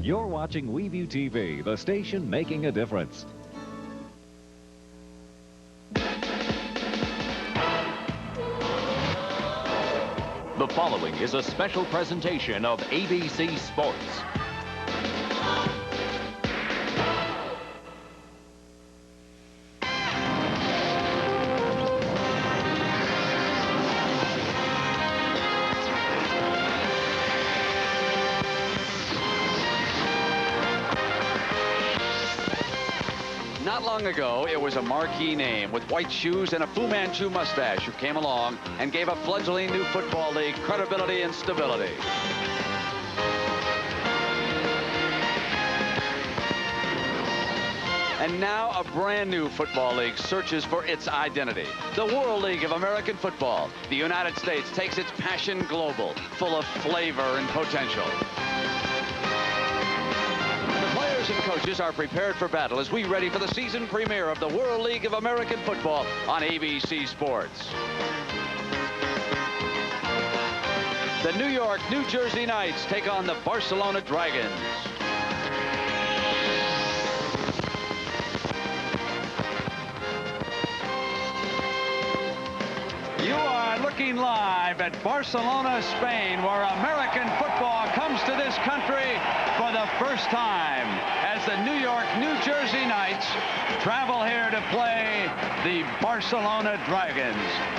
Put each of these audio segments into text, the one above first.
You're watching WeView TV, the station making a difference. The following is a special presentation of ABC Sports. Not long ago, it was a marquee name with white shoes and a Fu Manchu mustache who came along and gave a fledgling new football league credibility and stability. And now a brand new football league searches for its identity. The World League of American Football. The United States takes its passion global, full of flavor and potential. And coaches are prepared for battle as we ready for the season premiere of the World League of American Football on ABC Sports. The New York, New Jersey Knights take on the Barcelona Dragons. You are looking live at Barcelona, Spain, where American football comes to this country for the first time as the New York, New Jersey Knights travel here to play the Barcelona Dragons.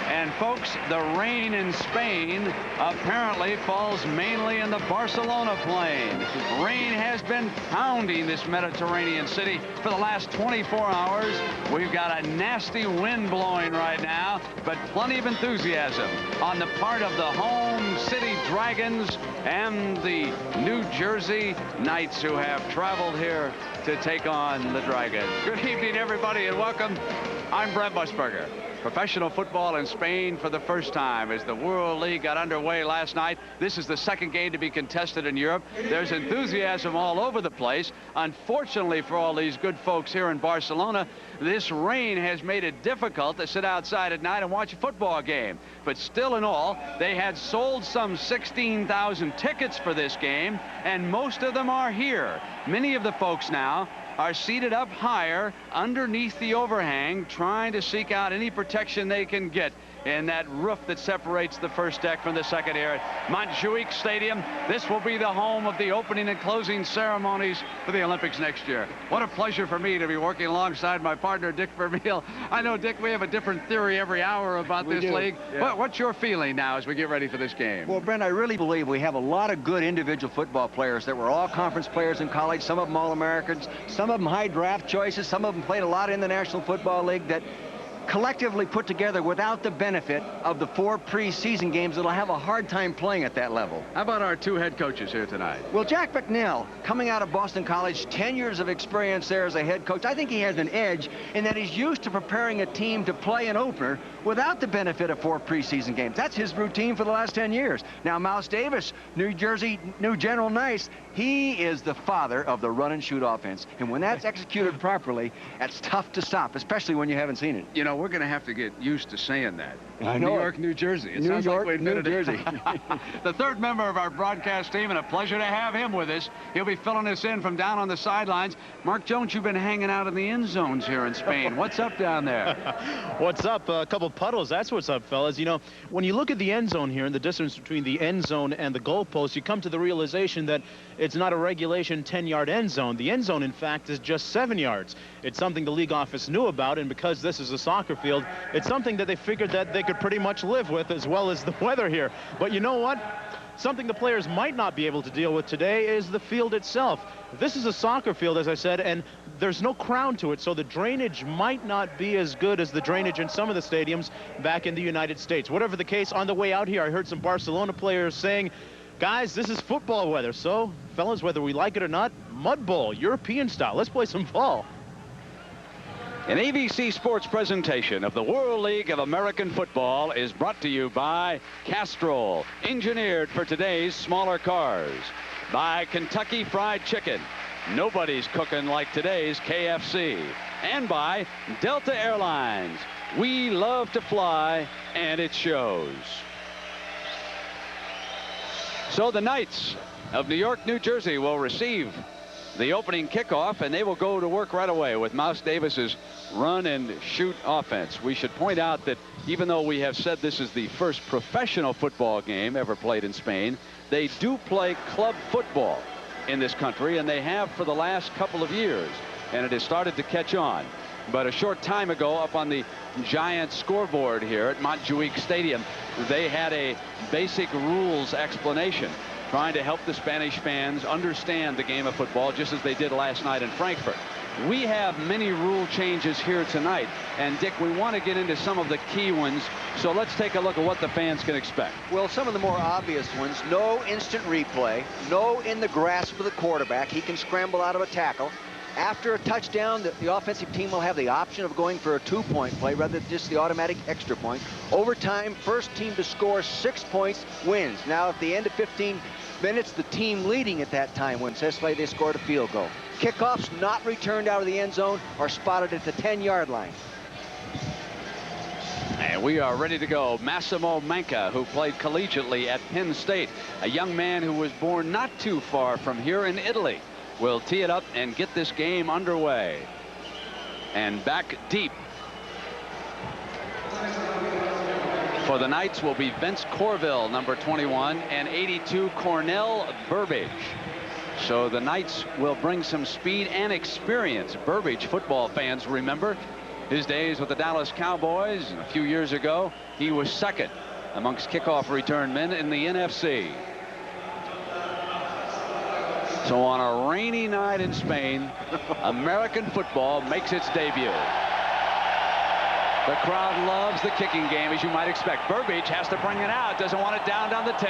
And folks, the rain in Spain apparently falls mainly in the Barcelona plain. Rain has been pounding this Mediterranean city for the last 24 hours. We've got a nasty wind blowing right now, but plenty of enthusiasm on the part of the home city Dragons and the New Jersey Knights, who have traveled here to take on the Dragons. Good evening, everybody, and welcome. I'm Brent Musburger. Professional football in Spain for the first time as the World League got underway last night. This is the second game to be contested in Europe. There's enthusiasm all over the place. Unfortunately for all these good folks here in Barcelona, this rain has made it difficult to sit outside at night and watch a football game. But still in all, they had sold some 16,000 tickets for this game, and most of them are here. Many of the folks now are seated up higher underneath the overhang, trying to seek out any protection they can get in that roof that separates the first deck from the second here at Montjuic Stadium. This will be the home of the opening and closing ceremonies for the Olympics next year. What a pleasure for me to be working alongside my partner, Dick Vermeil. I know, Dick, we have a different theory every hour about this league. Yeah. What's your feeling now as we get ready for this game? Well, Brent, I really believe we have a lot of good individual football players that were all conference players in college, some of them All-Americans, some of them high draft choices, some of them played a lot in the National Football League, that collectively put together without the benefit of the 4 preseason games that'll have a hard time playing at that level. How about our 2 head coaches here tonight? Well, Jack McNeil, coming out of Boston College, 10 years of experience there as a head coach. I think he has an edge in that he's used to preparing a team to play an opener without the benefit of 4 preseason games. That's his routine for the last 10 years. Now, Mouse Davis, New Jersey, New General Knights, he is the father of the run and shoot offense. And when that's executed properly, that's tough to stop, especially when you haven't seen it. You know, we're going to have to get used to saying that. I know. New York, New Jersey. It New sounds York, like we admitted New Jersey. The third member of our broadcast team, and a pleasure to have him with us. He'll be filling us in from down on the sidelines. Mark Jones, you've been hanging out in the end zones here in Spain. What's up down there? What's up? A couple puddles. That's what's up, fellas. You know, when you look at the end zone here and the distance between the end zone and the goalpost, you come to the realization that it's not a regulation 10-yard end zone. The end zone, in fact, is just 7 yards. It's something the league office knew about, and because this is a soccer field, it's something that they figured that they could pretty much live with, as well as the weather here. But you know what? Something the players might not be able to deal with today is the field itself. This is a soccer field, as I said, and there's no crown to it, so the drainage might not be as good as the drainage in some of the stadiums back in the United States. Whatever the case, on the way out here, I heard some Barcelona players saying, guys, this is football weather, so, fellas, whether we like it or not, mud bowl, European style. Let's play some ball. An ABC Sports presentation of the World League of American Football is brought to you by Castrol, engineered for today's smaller cars. By Kentucky Fried Chicken, nobody's cooking like today's KFC. And by Delta Airlines, we love to fly, and it shows. So the Knights of New York, New Jersey will receive the opening kickoff, and they will go to work right away with Mouse Davis's run and shoot offense. We should point out that even though we have said this is the first professional football game ever played in Spain, they do play club football in this country, and they have for the last couple of years, and it has started to catch on. But a short time ago, up on the giant scoreboard here at Montjuic Stadium, they had a basic rules explanation, trying to help the Spanish fans understand the game of football, just as they did last night in Frankfurt. We have many rule changes here tonight, and Dick, we want to get into some of the key ones, so let's take a look at what the fans can expect. Well, some of the more obvious ones: no instant replay, no in the grasp of the quarterback. He can scramble out of a tackle. After a touchdown, the offensive team will have the option of going for a 2-point play rather than just the automatic extra point. Overtime, first team to score 6 points wins. Now, at the end of 15 minutes, the team leading at that time wins. Let's say they scored a field goal. Kickoffs not returned out of the end zone are spotted at the 10-yard line. And we are ready to go. Massimo Manca, who played collegiately at Penn State, a young man who was born not too far from here in Italy, will tee it up and get this game underway. And back deep for the Knights will be Vince Corville, number 21, and 82, Cornell Burbage. So the Knights will bring some speed and experience. Burbage, football fans remember his days with the Dallas Cowboys. A few years ago, he was second amongst kickoff return men in the NFC. So on a rainy night in Spain, American football makes its debut. The crowd loves the kicking game, as you might expect. Burbage has to bring it out, doesn't want it down the 10.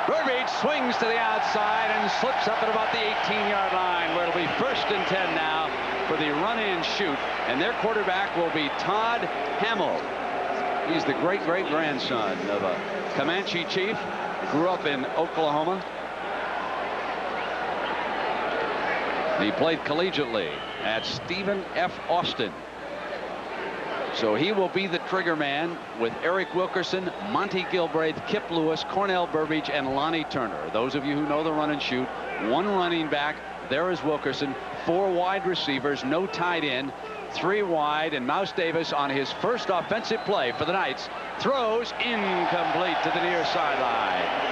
Burbage swings to the outside and slips up at about the 18-yard line, where it'll be 1st and 10 now for the run-in shoot. And their quarterback will be Todd Hamill. He's the great-great-grandson of a Comanche chief. Grew up in Oklahoma. He played collegiately at Stephen F. Austin. So he will be the trigger man with Eric Wilkerson, Monty Gilbraith, Kip Lewis, Cornell Burbage, and Lonnie Turner. Those of you who know the run and shoot, 1 running back. There is Wilkerson. 4 wide receivers, no tight end, 3 wide, and Mouse Davis on his first offensive play for the Knights throws incomplete to the near sideline.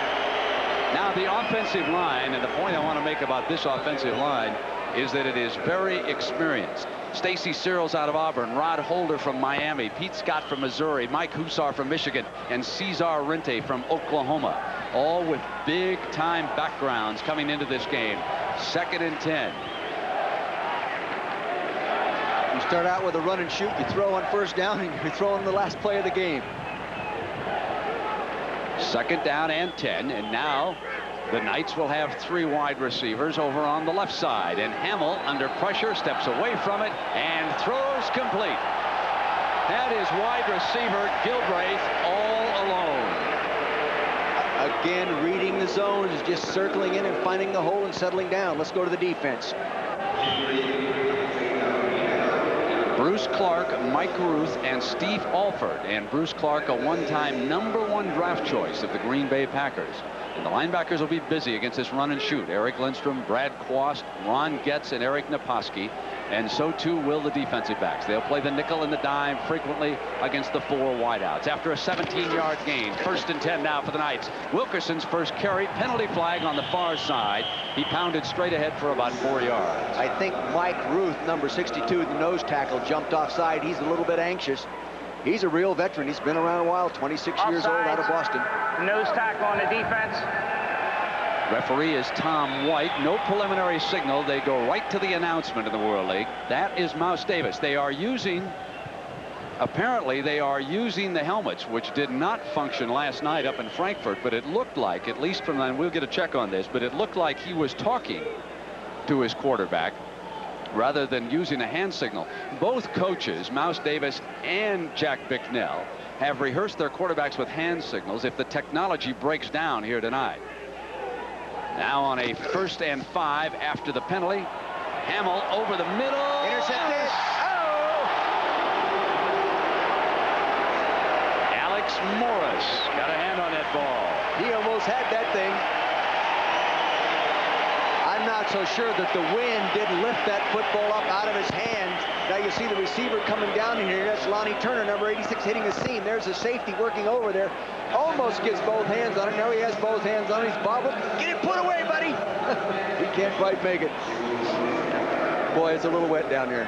Now the offensive line, and the point I want to make about this offensive line is that it is very experienced. Stacy Searles out of Auburn, Rod Holder from Miami, Pete Scott from Missouri, Mike Husar from Michigan, and Cesar Rente from Oklahoma, all with big-time backgrounds coming into this game. 2nd and 10. You start out with a run and shoot, you throw on 1st down, and you're throwing the last play of the game. 2nd down and 10, and now the Knights will have 3 wide receivers over on the left side, and Hamill, under pressure, steps away from it and throws complete. That is wide receiver Gilbraith all alone. Again, reading the zones, just circling in and finding the hole and settling down. Let's go to the defense. Bruce Clark, Mike Ruth, and Steve Alford. And Bruce Clark, a one-time #1 draft choice of the Green Bay Packers. And the linebackers will be busy against this run and shoot. Eric Lindstrom, Brad Quast, Ron Getz, and Eric Naposki. And so too will the defensive backs. They'll play the nickel and the dime frequently against the 4 wideouts. After a 17-yard gain, 1st and 10 now for the Knights. Wilkerson's first carry, penalty flag on the far side. He pounded straight ahead for about 4 yards. I think Mike Ruth, number 62, the nose tackle, jumped offside. He's a little bit anxious. He's a real veteran. He's been around a while, 26 years old, out of Boston. Nose tackle on the defense. Referee is Tom White. No preliminary signal. They go right to the announcement in the World League. That is Mouse Davis. They are using, apparently they are using the helmets, which did not function last night up in Frankfurt, but it looked like, at least from then, we'll get a check on this, but it looked like he was talking to his quarterback rather than using a hand signal. Both coaches, Mouse Davis and Jack Bicknell, have rehearsed their quarterbacks with hand signals if the technology breaks down here tonight. Now on a 1st and 5 after the penalty. Hamill over the middle. Intercepted. Oh! Alex Morris got a hand on that ball. He almost had that thing. I'm not so sure that the wind didn't lift that football up out of his hands. Now you see the receiver coming down in here. That's Lonnie Turner, number 86, hitting the seam. There's a safety working over there. Almost gets both hands on it. Now he has both hands on it. He's bobbled. Get it put away, buddy. He can't quite make it. Boy, it's a little wet down there.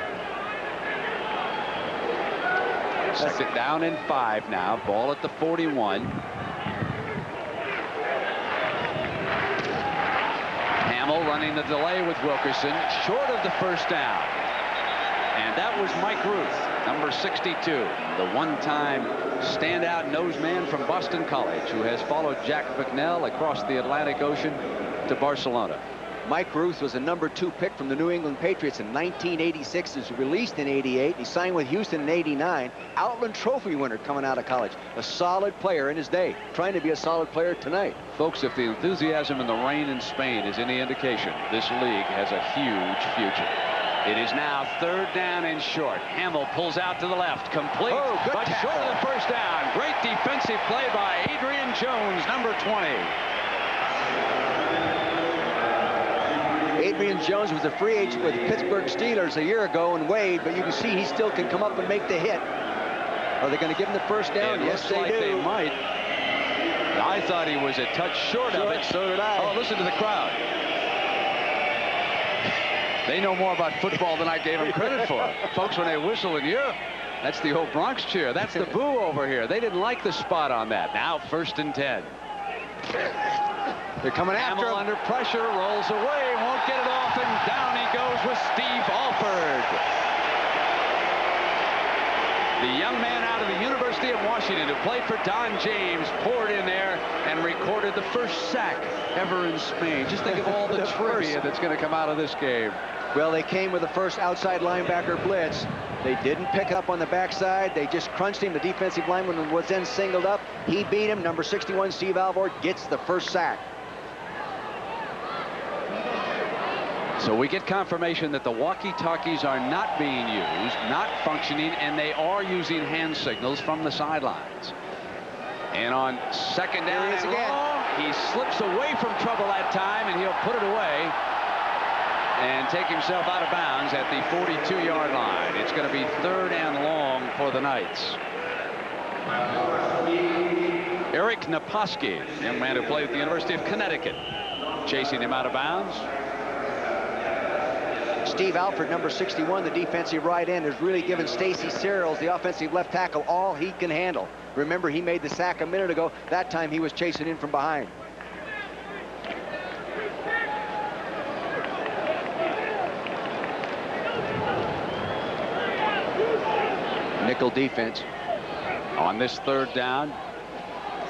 Second down and 5 now. Ball at the 41. Hamill running the delay with Wilkerson, short of the first down. And that was Mike Ruth, number 62, the one-time standout nose man from Boston College, who has followed Jack McNell across the Atlantic Ocean to Barcelona. Mike Ruth was a number 2 pick from the New England Patriots in 1986. He was released in 88. He signed with Houston in 89. Outland Trophy winner coming out of college. A solid player in his day. Trying to be a solid player tonight. Folks, if the enthusiasm and the rain in Spain is any indication, this league has a huge future. It is now third down and short. Hamill pulls out to the left. Complete, but short of the first down. Great defensive play by Adrian Jones, number 20. Adrian Jones was a free agent with the Pittsburgh Steelers a year ago in Wade, but you can see he still can come up and make the hit. Are they going to give him the first down? Yes, they might. I thought he was a touch short of it. So did I. Oh, listen to the crowd. They know more about football than I gave them credit for. Folks, when they whistle in Europe, that's the old Bronx cheer. That's the boo over here. They didn't like the spot on that. Now first and 10. They're coming after him. Under pressure, rolls away, won't get it off, and down he goes with Steve Alford. The young man out of the University of Washington who played for Don James poured in there and recorded the first sack ever in Spain. Just think of all the trivia that's going to come out of this game. Well, they came with the first outside linebacker blitz. They didn't pick up on the backside. They just crunched him. The defensive lineman was then singled up. He beat him. Number 61, Steve Alford, gets the first sack. So we get confirmation that the walkie-talkies are not being used, not functioning, and they are using hand signals from the sidelines. And on second down and long, he slips away from trouble that time, and he'll put it away and take himself out of bounds at the 42-yard line. It's going to be third and long for the Knights. Eric Naposki, young man who played at the University of Connecticut, chasing him out of bounds. Steve Alford, number 61, the defensive right end, has really given Stacy Searles, the offensive left tackle, all he can handle. Remember, he made the sack a minute ago. That time he was chasing in from behind. Nickel defense. On this third down,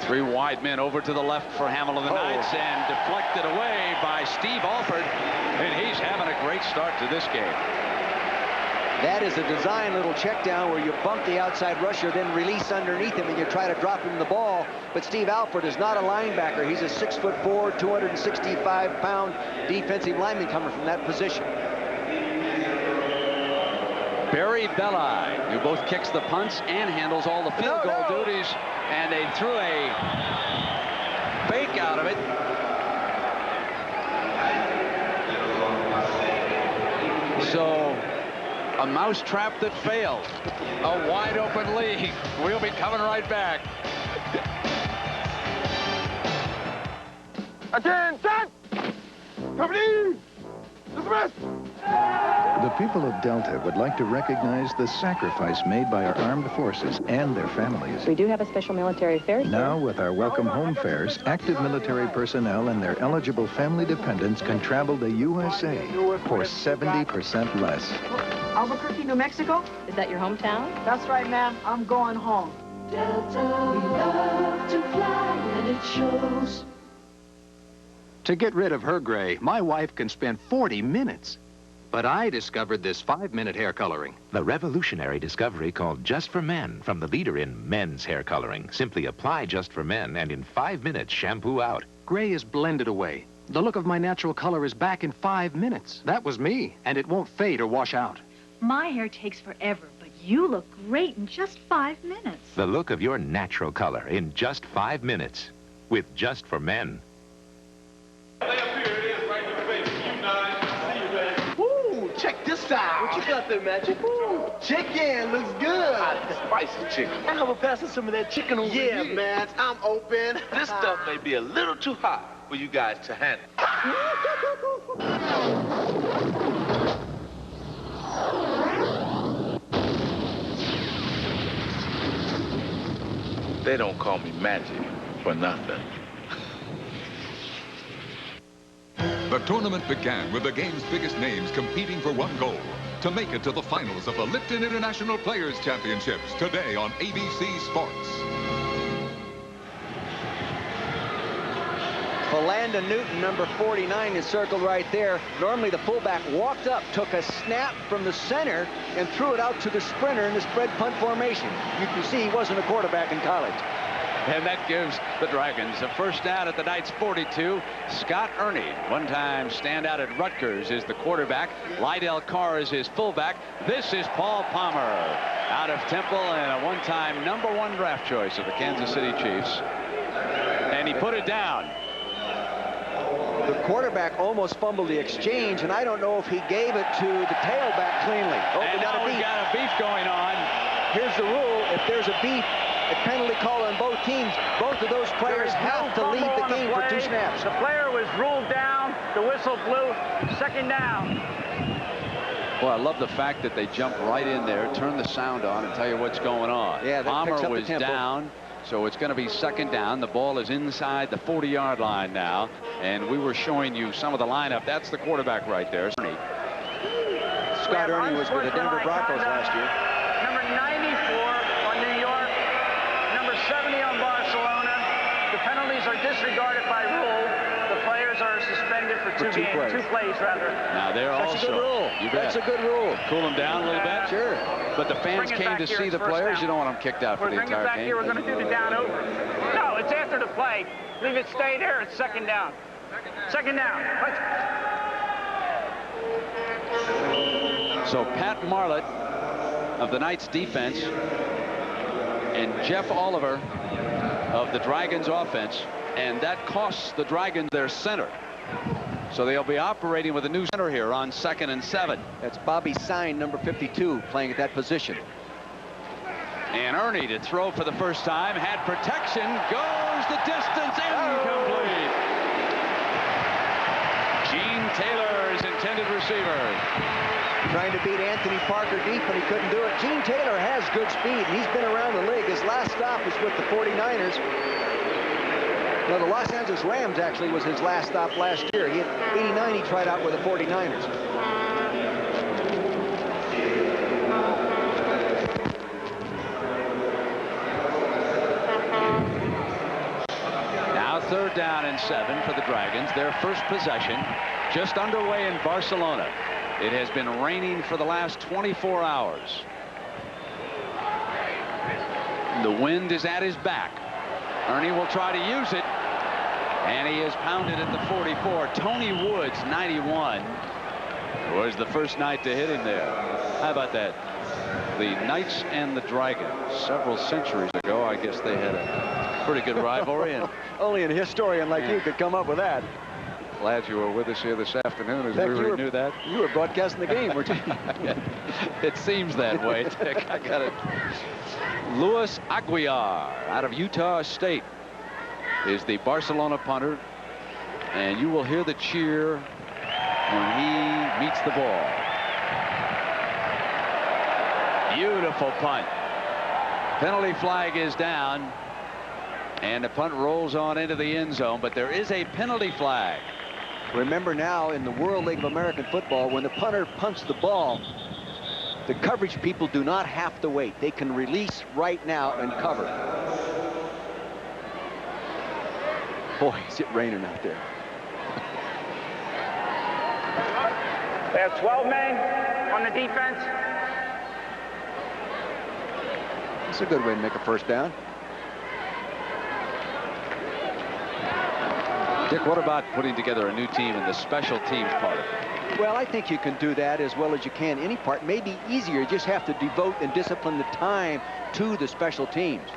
3 wide men over to the left for Hamill of the Knights, and deflected away by Steve Alford, and he's having a great start to this game. That is a design little check down where you bump the outside rusher, then release underneath him, and you try to drop him the ball. But Steve Alford is not a linebacker. He's a 6'4", 265-pound defensive lineman coming from that position. Barry Belli, who both kicks the punts and handles all the field goal duties, and they threw a fake out of it. So a mousetrap that failed. A wide open lead. We'll be coming right back. Attention! Company! Dismiss! The people of Delta would like to recognize the sacrifice made by our armed forces and their families. We do have a special military fare. Now, with our welcome home fares, active military personnel and their eligible family dependents can travel to USA for 70% less. Albuquerque, New Mexico? Is that your hometown? That's right, ma'am. I'm going home. Delta, we love to fly, and it shows. To get rid of her gray, my wife can spend 40 minutes. But I discovered this 5-minute hair coloring. The revolutionary discovery called Just for Men from the leader in men's hair coloring. Simply apply Just for Men and in 5 minutes shampoo out. Gray is blended away. The look of my natural color is back in 5 minutes. That was me, and it won't fade or wash out. My hair takes forever, but you look great in just 5 minutes. The look of your natural color in just 5 minutes. with Just for Men. Woo, check this out. What you got there, Magic? Woo, chicken looks good. Spicy chicken. How about passing some of that chicken over here? Yeah, man, I'm open. This stuff may be a little too hot for you guys to handle. They don't call me Magic for nothing. The tournament began with the game's biggest names competing for one goal, to make it to the finals of the Lipton International Players Championships, today on ABC Sports. Philanda Newton, number 49, is circled right there. Normally the fullback walked up, took a snap from the center, and threw it out to the sprinter in the spread punt formation. You can see he wasn't a quarterback in college. And that gives the Dragons a first down at the Knights' 42. Scott Ernie, one-time standout at Rutgers, is the quarterback. Lydell Carr is his fullback. This is Paul Palmer out of Temple and a one-time #1 draft choice of the Kansas City Chiefs. And he put it down. The quarterback almost fumbled the exchange, and I don't know if he gave it to the tailback cleanly. Oh, and now we got a beef going on. Here's the rule. If there's a beef, a penalty call on both teams, both of those players have to leave the game for 2 snaps. The player was ruled down. The whistle blew. Second down. Well, I love the fact that they jump right in there, turn the sound on, and tell you what's going on. Yeah, Palmer was down, so it's going to be second down. The ball is inside the 40-yard line now, and we were showing you some of the lineup. That's the quarterback right there. Scott Ernie was with the Denver Broncos last year. Number 94 on New York. Number 70 on Barcelona. The penalties are disregarded by rule. The players are suspended for two plays rather. Now they're That's a good rule. That's a good rule. Cool them down a little bit. Sure. But the fans came to see the players. You don't want them kicked out for the entire game. Bring it back here. We're going to do the down over. No, it's after the play. Leave it stay there. It's second down. Second down. So Pat Marlett of the Knights defense and Jeff Oliver of the Dragons offense, and that costs the Dragons their center. So they'll be operating with a new center here on 2nd and 7. That's Bobby Sine, number 52, playing at that position. And Ernie to throw for the first time, had protection, goes the distance, incomplete. Gene Taylor is intended receiver. Trying to beat Anthony Parker deep, but he couldn't do it. Gene Taylor has good speed. He's been around the league. His last stop was with the 49ers. No, the Los Angeles Rams actually was his last stop last year. He had 89, he tried out with the 49ers. Now 3rd down and 7 for the Dragons. Their first possession just underway in Barcelona. It has been raining for the last 24 hours. The wind is at his back. Ernie will try to use it, and he is pounded at the 44. Tony Woods, 91, was the first Knight to hit him there. How about that? The Knights and the Dragons, several centuries ago, I guess they had a pretty good rivalry. And only a historian like you could come up with that. Glad you were with us here this afternoon, as we already knew that. You were broadcasting the game, weren't you? It seems that way, Dick. I got it. Luis Aguiar out of Utah State is the Barcelona punter, and you will hear the cheer when he meets the ball. Beautiful punt. Penalty flag is down, and the punt rolls on into the end zone, but there is a penalty flag. Remember now, in the World League of American Football, when the punter punts the ball, the coverage people do not have to wait. They can release right now and cover. Boy, is it raining out there. They have 12 men on the defense. That's a good way to make a first down. Dick, what about putting together a new team in the special teams part of it? Well, I think you can do that as well as you can any part. Maybe easier. You just have to devote and discipline the time to the special teams.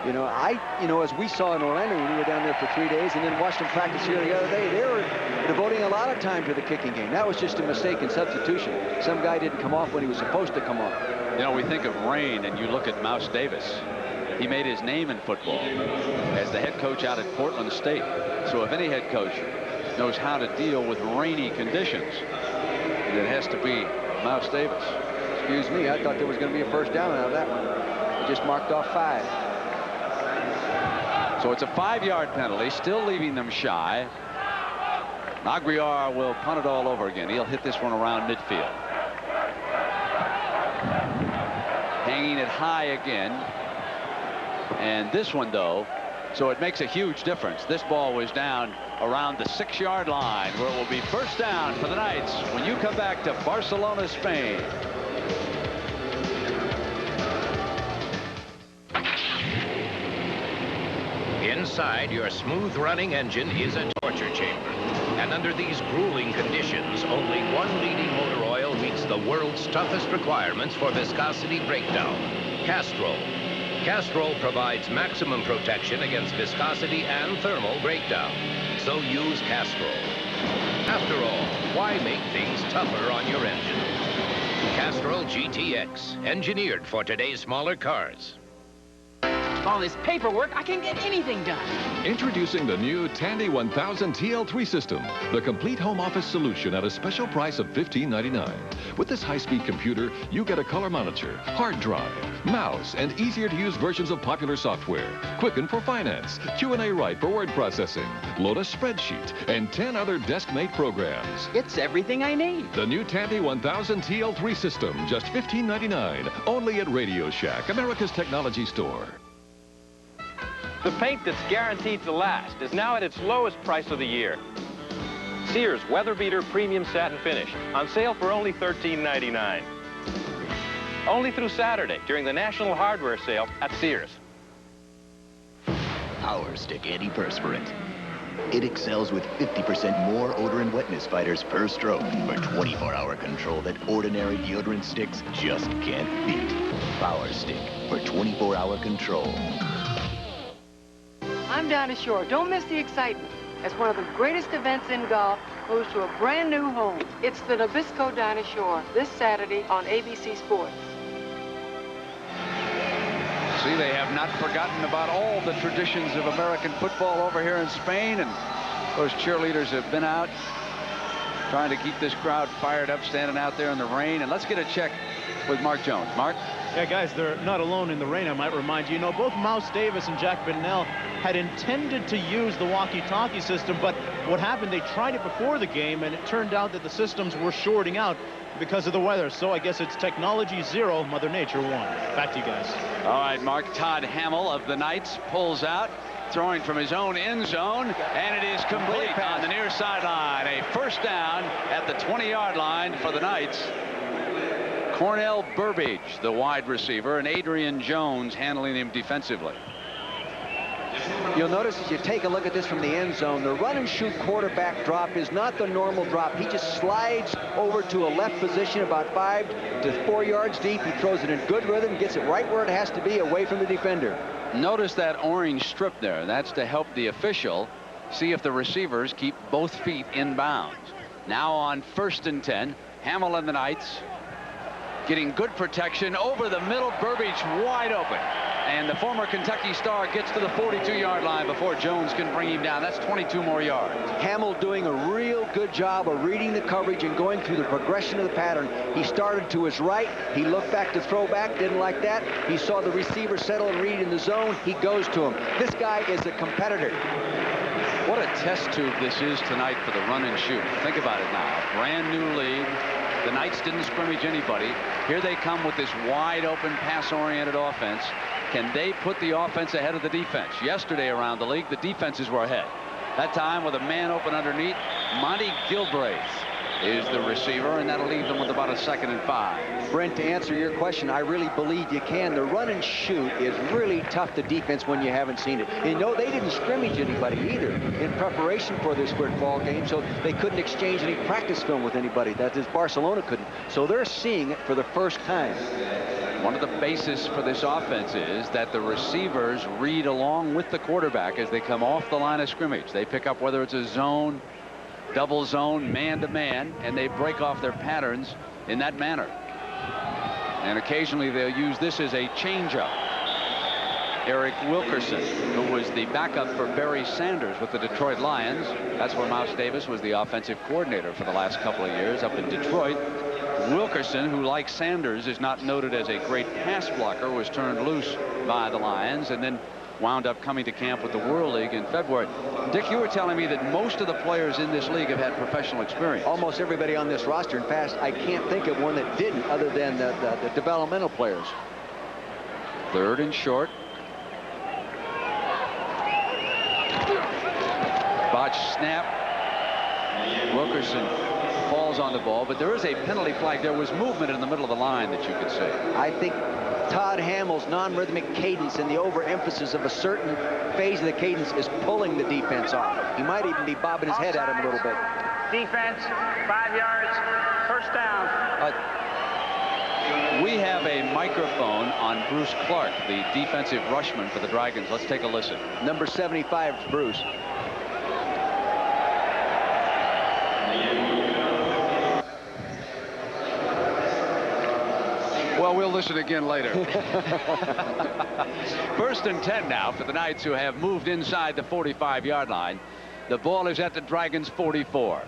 You know, as we saw in Orlando when we were down there for 3 days and then watched them practice here the other day, they were devoting a lot of time to the kicking game. That was just a mistake in substitution. Some guy didn't come off when he was supposed to come off. You know, we think of rain, and you look at Mouse Davis. He made his name in football as the head coach out at Portland State. So if any head coach knows how to deal with rainy conditions, it has to be Mouse Davis. Excuse me, I thought there was going to be a first down out of that one. He just marked off 5. So it's a 5-yard penalty, still leaving them shy. Aguiar will punt it all over again. He'll hit this one around midfield. Hanging it high again. And this one, though, so it makes a huge difference. This ball was down around the 6-yard line, where it will be first down for the Knights when you come back to Barcelona, Spain. Inside your smooth-running engine is a torture chamber. And under these grueling conditions, only one leading motor oil meets the world's toughest requirements for viscosity breakdown: Castrol. Castrol provides maximum protection against viscosity and thermal breakdown. So use Castrol. After all, why make things tougher on your engine? Castrol GTX, engineered for today's smaller cars. All this paperwork, I can't get anything done. Introducing the new Tandy 1000 TL3 system, the complete home office solution at a special price of $15.99. With this high-speed computer, you get a color monitor, hard drive, mouse, and easier-to-use versions of popular software. Quicken for finance, Q&A Write for word processing, Lotus spreadsheet, and 10 other desk-made programs. It's everything I need. The new Tandy 1000 TL3 system, just $15.99, only at Radio Shack, America's technology store. The paint that's guaranteed to last is now at its lowest price of the year. Sears Weather Beater Premium Satin Finish, on sale for only $13.99. Only through Saturday during the National Hardware Sale at Sears. Power Stick Antiperspirant. It excels with 50% more odor and wetness fighters per stroke for 24-hour control that ordinary deodorant sticks just can't beat. Power Stick for 24-hour control. I'm Donna Shore. Don't miss the excitement as one of the greatest events in golf moves to a brand new home. It's the Nabisco Donna Shore this Saturday on ABC Sports. See, they have not forgotten about all the traditions of American football over here in Spain, and those cheerleaders have been out trying to keep this crowd fired up, standing out there in the rain. And let's get a check with Mark Jones. Mark? Yeah, guys, they're not alone in the rain, I might remind you. You know, both Mouse Davis and Jack Bednell had intended to use the walkie-talkie system, but what happened, they tried it before the game, and it turned out that the systems were shorting out because of the weather. So I guess it's technology 0, Mother Nature 1. Back to you guys. All right, Mark. Todd Hamill of the Knights pulls out, throwing from his own end zone, and it is complete on the near sideline. A first down at the 20-yard line for the Knights. Cornell Burbage, the wide receiver, and Adrian Jones handling him defensively. You'll notice as you take a look at this from the end zone, the run and shoot quarterback drop is not the normal drop. He just slides over to a left position about 5 to 4 yards deep. He throws it in good rhythm, gets it right where it has to be, away from the defender. Notice that orange strip there. That's to help the official see if the receivers keep both feet in bounds. Now on 1st and 10, Hamill and the Knights getting good protection over the middle. Burbage wide open. And the former Kentucky star gets to the 42-yard line before Jones can bring him down. That's 22 more yards. Hamill doing a real good job of reading the coverage and going through the progression of the pattern. He started to his right. He looked back to throw back. Didn't like that. He saw the receiver settle and read in the zone. He goes to him. This guy is a competitor. What a test tube this is tonight for the run and shoot. Think about it now. Brand new league. The Knights didn't scrimmage anybody. Here they come with this wide open pass-oriented offense. Can they put the offense ahead of the defense? Yesterday around the league, the defenses were ahead. That time with a man open underneath, Monty Gilbraith is the receiver, and that'll leave them with about a 2nd and 5. Brent, to answer your question, I really believe you can. The run and shoot is really tough to defense when you haven't seen it. And no, they didn't scrimmage anybody either in preparation for this football game, so they couldn't exchange any practice film with anybody. That is, Barcelona couldn't. So they're seeing it for the first time. One of the bases for this offense is that the receivers read along with the quarterback as they come off the line of scrimmage. They pick up whether it's a zone, double zone, man-to-man, and they break off their patterns in that manner. And occasionally they'll use this as a changeup. Eric Wilkerson, who was the backup for Barry Sanders with the Detroit Lions. That's where Mouse Davis was the offensive coordinator for the last couple of years up in Detroit. Wilkerson, who like Sanders is not noted as a great pass blocker, was turned loose by the Lions and then wound up coming to camp with the World League in February. Dick, you were telling me that most of the players in this league have had professional experience. Almost everybody on this roster. In fact, I can't think of one that didn't other than the developmental players. 3rd and short. Botched snap. Wilkerson falls on the ball, but there is a penalty flag. There was movement in the middle of the line that you could see. I think Todd Hamill's non-rhythmic cadence and the overemphasis of a certain phase of the cadence is pulling the defense off. He might even be bobbing his head at him a little bit. Defense, 5 yards, first down. We have a microphone on Bruce Clark, the defensive rushman for the Dragons. Let's take a listen. Number 75, Bruce. Well, we'll listen again later. 1st and 10 now for the Knights, who have moved inside the 45-yard line. The ball is at the Dragons' 44.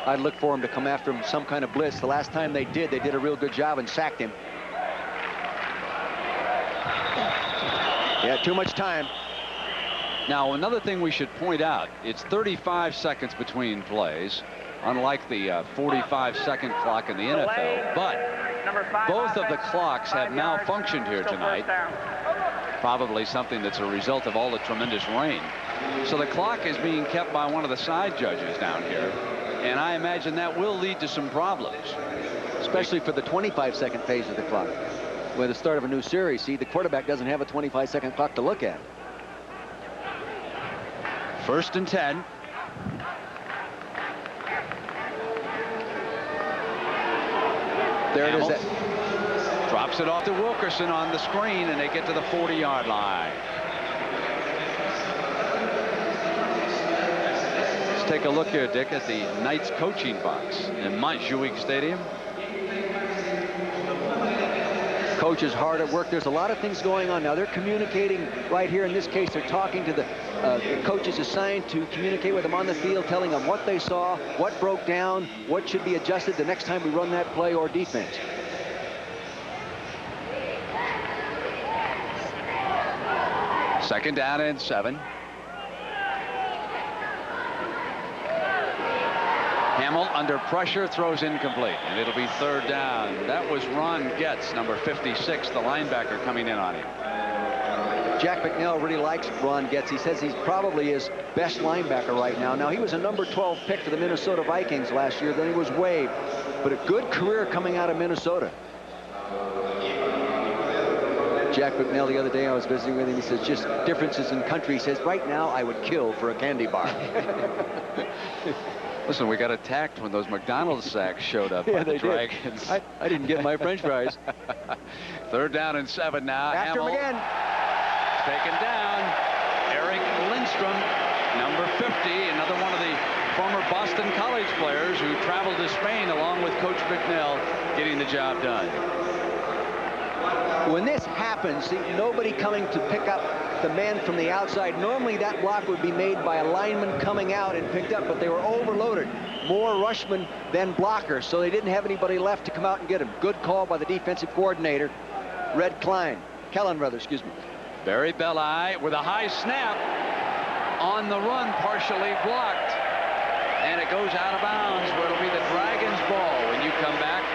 I'd look for him to come after him some kind of blitz. The last time they did a real good job and sacked him. Yeah, too much time. Now, another thing we should point out, it's 35 seconds between plays, unlike the 45-second clock in the NFL. But both of the clocks have malfunctioned here tonight. Probably something that's a result of all the tremendous rain. So the clock is being kept by one of the side judges down here. And I imagine that will lead to some problems. Especially for the 25-second phase of the clock. With the start of a new series, see, the quarterback doesn't have a 25-second clock to look at. 1st and 10. There it is. Drops it off to Wilkerson on the screen, and they get to the 40-yard line. Let's take a look here, Dick, at the Knights coaching box in Montjuic Stadium. Coach is hard at work. There's a lot of things going on now. They're communicating right here. In this case, they're talking to the coaches assigned to communicate with them on the field, telling them what they saw, what broke down, what should be adjusted the next time we run that play or defense. Second down and 7. Hamill under pressure throws incomplete, and it'll be 3rd down. That was Ron Getz, number 56, the linebacker, coming in on him. Jack McNeil really likes Ron Getz. He says he's probably his best linebacker right now. Now, he was a number 12 pick for the Minnesota Vikings last year. Then he was waived. But a good career coming out of Minnesota. Jack McNeil, the other day I was visiting with him, he says, just differences in country. He says, right now I would kill for a candy bar. Listen, we got attacked when those McDonald's sacks showed up by the Dragons. I didn't get my French fries. 3rd down and 7 now. After him again. Taken down. Eric Lindstrom, number 50, another one of the former Boston College players who traveled to Spain along with Coach McNeil, getting the job done. When this happens, see, nobody coming to pick up the man from the outside. Normally that block would be made by a lineman coming out and picked up, but they were overloaded. More rushmen than blockers, so they didn't have anybody left to come out and get him. Good call by the defensive coordinator, Kellen, excuse me. Barry Belli with a high snap on the run, partially blocked. And it goes out of bounds where it'll be the Dragons' ball when you come back.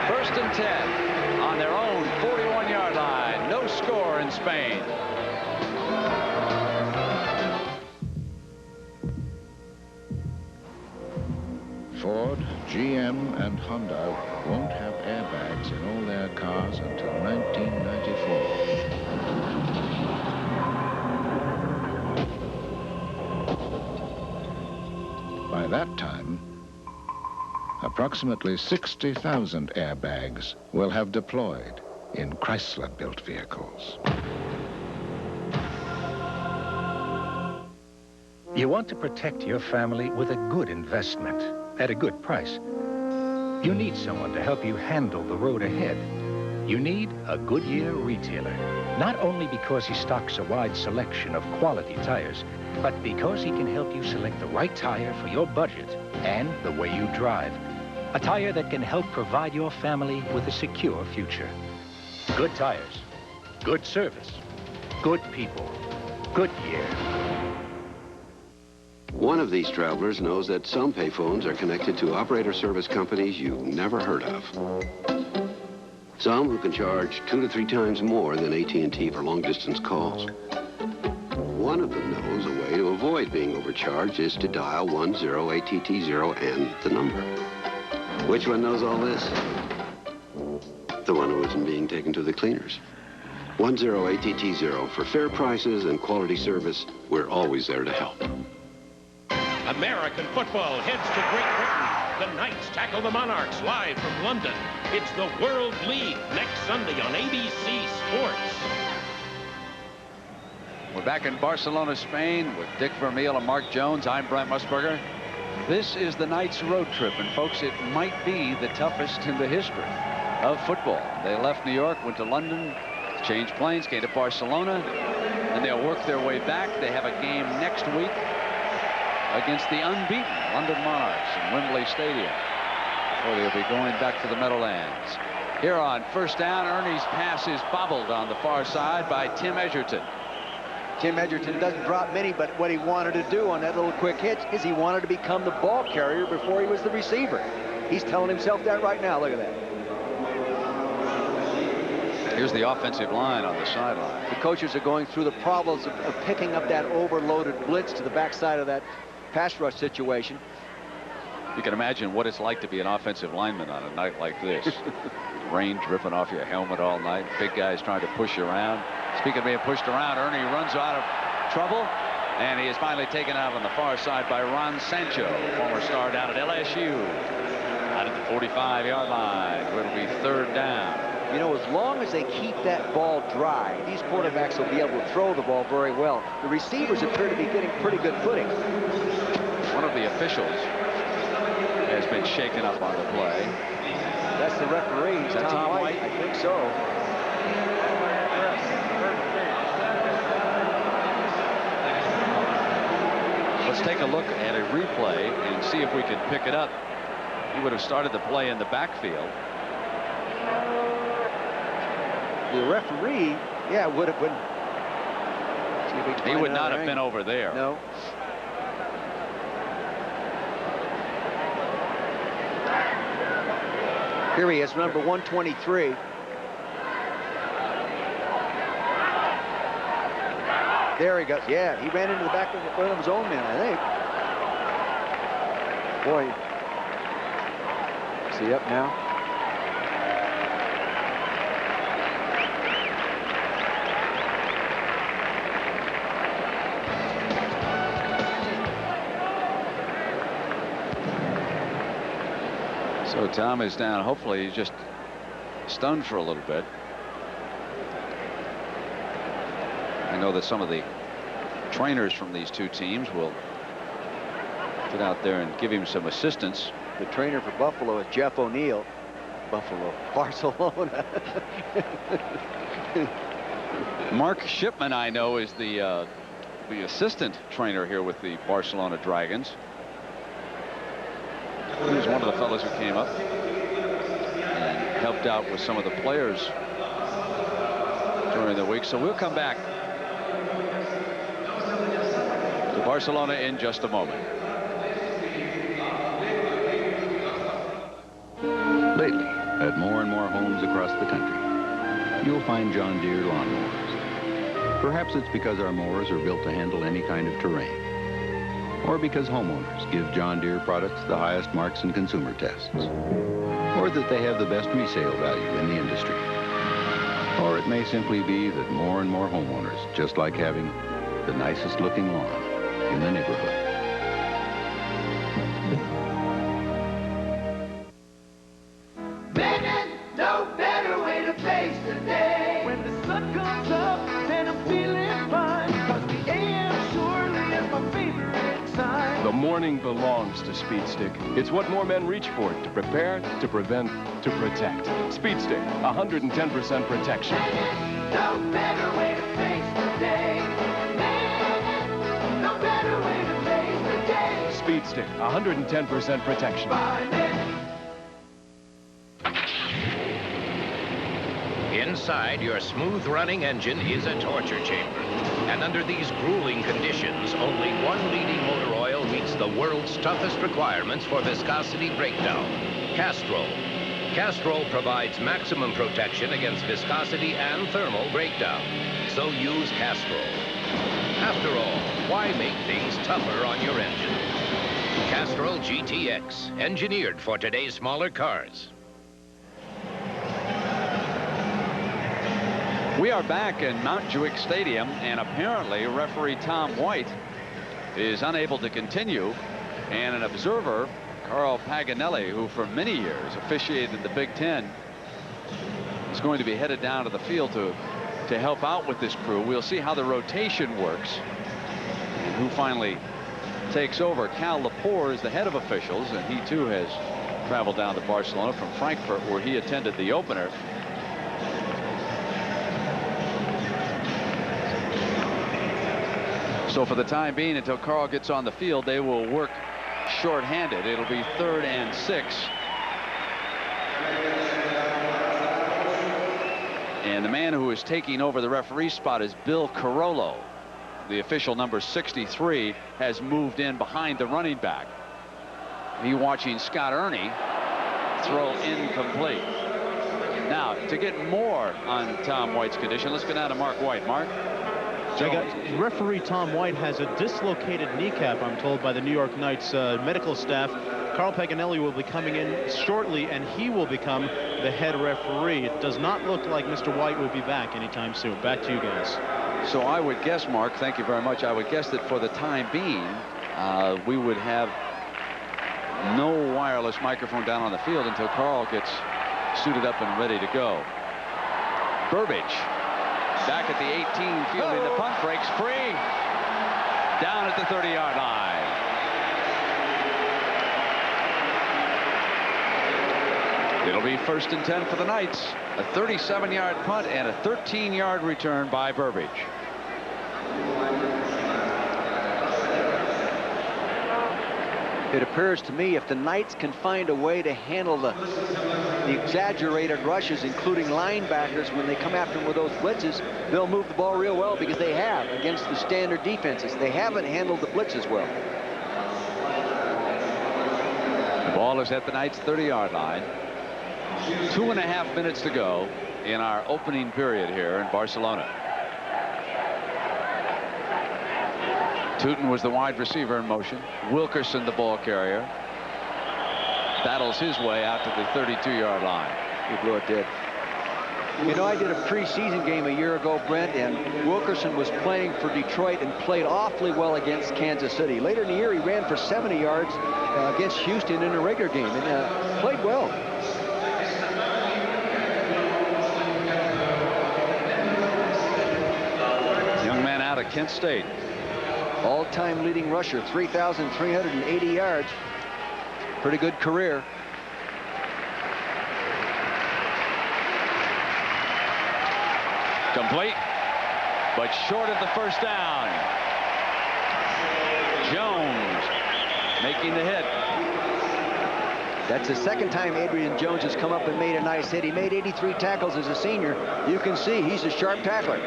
1st and 10 on their own 41-yard line. No score in Spain. Ford, GM, and Honda won't have airbags in all their cars until 1994. By that time, approximately 60,000 airbags will have deployed in Chrysler-built vehicles. You want to protect your family with a good investment at a good price. You need someone to help you handle the road ahead. You need a Goodyear retailer, not only because he stocks a wide selection of quality tires, but because he can help you select the right tire for your budget and the way you drive. A tire that can help provide your family with a secure future. Good tires, good service, good people, Goodyear. One of these travelers knows that some payphones are connected to operator service companies you've never heard of. Some who can charge 2 to 3 times more than AT&T for long-distance calls. One of them knows a way to avoid being overcharged is to dial 10ATT0 and the number. Which one knows all this? The one who isn't being taken to the cleaners. 10ATT0 for fair prices and quality service. We're always there to help. American football heads to Great Britain. The Knights tackle the Monarchs live from London. It's the World League next Sunday on ABC Sports. We're back in Barcelona, Spain with Dick Vermeil and Mark Jones. I'm Brent Musburger. This is the Knights road trip, and folks, it might be the toughest in the history of football. They left New York, went to London, changed planes, came to Barcelona, and they'll work their way back. They have a game next week against the unbeaten London Monarchs in Wembley Stadium, before they'll be going back to the Meadowlands. Here on first down, Ernie's pass is bobbled on the far side by Tim Edgerton. Tim Edgerton doesn't drop many, but what he wanted to do on that little quick hitch is he wanted to become the ball carrier before he was the receiver. He's telling himself that right now. Look at that. Here's the offensive line on the sideline. The coaches are going through the problems of picking up that overloaded blitz to the backside of that pass rush situation. You can imagine what it's like to be an offensive lineman on a night like this. Rain dripping off your helmet all night. Big guys trying to push you around. Speaking of being pushed around, Ernie runs out of trouble, and he is finally taken out on the far side by Ron Sancho, former star down at LSU. Out at the 45-yard line, where it'll be third down. You know, as long as they keep that ball dry, these quarterbacks will be able to throw the ball very well. The receivers appear to be getting pretty good footing. One of the officials has been shaken up on the play. That's the referee. Is that Tom White? I think so. Let's take a look at a replay and see if we can pick it up. He would have started the play in the backfield. The referee, yeah, would have been. He would not have been over there. No. Here he is, number 123. There he goes. Yeah, he ran into the back of one of his own men, I think. Boy. Is he up now? So Tom is down. Hopefully he's just stunned for a little bit. I know that some of the trainers from these two teams will get out there and give him some assistance. The trainer for Buffalo is Jeff O'Neill. Buffalo, Barcelona. Mark Shipman, I know, is the assistant trainer here with the Barcelona Dragons. He was one of the fellows who came up and helped out with some of the players during the week. So we'll come back to Barcelona in just a moment. Lately, at more and more homes across the country, you'll find John Deere lawnmowers. Perhaps it's because our mowers are built to handle any kind of terrain, or because homeowners give John Deere products the highest marks in consumer tests, or that they have the best resale value in the industry. Or it may simply be that more and more homeowners just like having the nicest looking lawn in the neighborhood. warning belongs to Speed Stick. It's what more men reach for: to prepare, to prevent, to protect. Speed Stick, 110% protection. No better way to face the day. No better way to face the day. Speed Stick, 110% protection. Inside your smooth-running engine is a torture chamber. And under these grueling conditions, only one leading motor oil meets the world's toughest requirements for viscosity breakdown: Castrol. Castrol provides maximum protection against viscosity and thermal breakdown. So use Castrol. After all, why make things tougher on your engine? Castrol GTX, engineered for today's smaller cars. We are back in Mount Juick Stadium, and apparently referee Tom White is unable to continue, and an observer, Carl Paganelli, who for many years officiated the Big Ten, is going to be headed down to the field to help out with this crew. We'll see how the rotation works and who finally takes over. Cal Lepore is the head of officials, and he too has traveled down to Barcelona from Frankfurt, where he attended the opener. So for the time being, until Carl gets on the field, they will work short-handed. It'll be 3rd and 6. And the man who is taking over the referee spot is Bill Carollo. The official, number 63, has moved in behind the running back. He watching Scott Ernie throw incomplete. Now, to get more on Tom White's condition, let's go down to Mark White. Mark? Referee Tom White has a dislocated kneecap, I'm told, by the New York Knights medical staff. Carl Paganelli will be coming in shortly, and he will become the head referee. It does not look like Mr. White will be back anytime soon. Back to you guys. So I would guess, Mark, thank you very much, I would guess that for the time being, we would have no wireless microphone down on the field until Carl gets suited up and ready to go. Burbage back at the 18, fielding the punt, breaks free. Down at the 30-yard line. It'll be 1st and 10 for the Knights. A 37-yard punt and a 13-yard return by Burbage. It appears to me if the Knights can find a way to handle the exaggerated rushes, including linebackers, when they come after them with those blitzes, they'll move the ball real well, because they have against the standard defenses. They haven't handled the blitzes well. The ball is at the Knights' 30-yard line. 2.5 minutes to go in our opening period here in Barcelona. Tootin was the wide receiver in motion. Wilkerson, the ball carrier, battles his way out to the 32-yard line. He blew it dead. You know, I did a preseason game a year ago, Brent, and Wilkerson was playing for Detroit and played awfully well against Kansas City. Later in the year, he ran for 70 yards against Houston in a regular game and played well. Young man out of Kent State. All-time leading rusher, 3,380 yards. Pretty good career. Complete, but short of the first down. Jones making the hit. That's the second time Adrian Jones has come up and made a nice hit. He made 83 tackles as a senior. You can see he's a sharp tackler.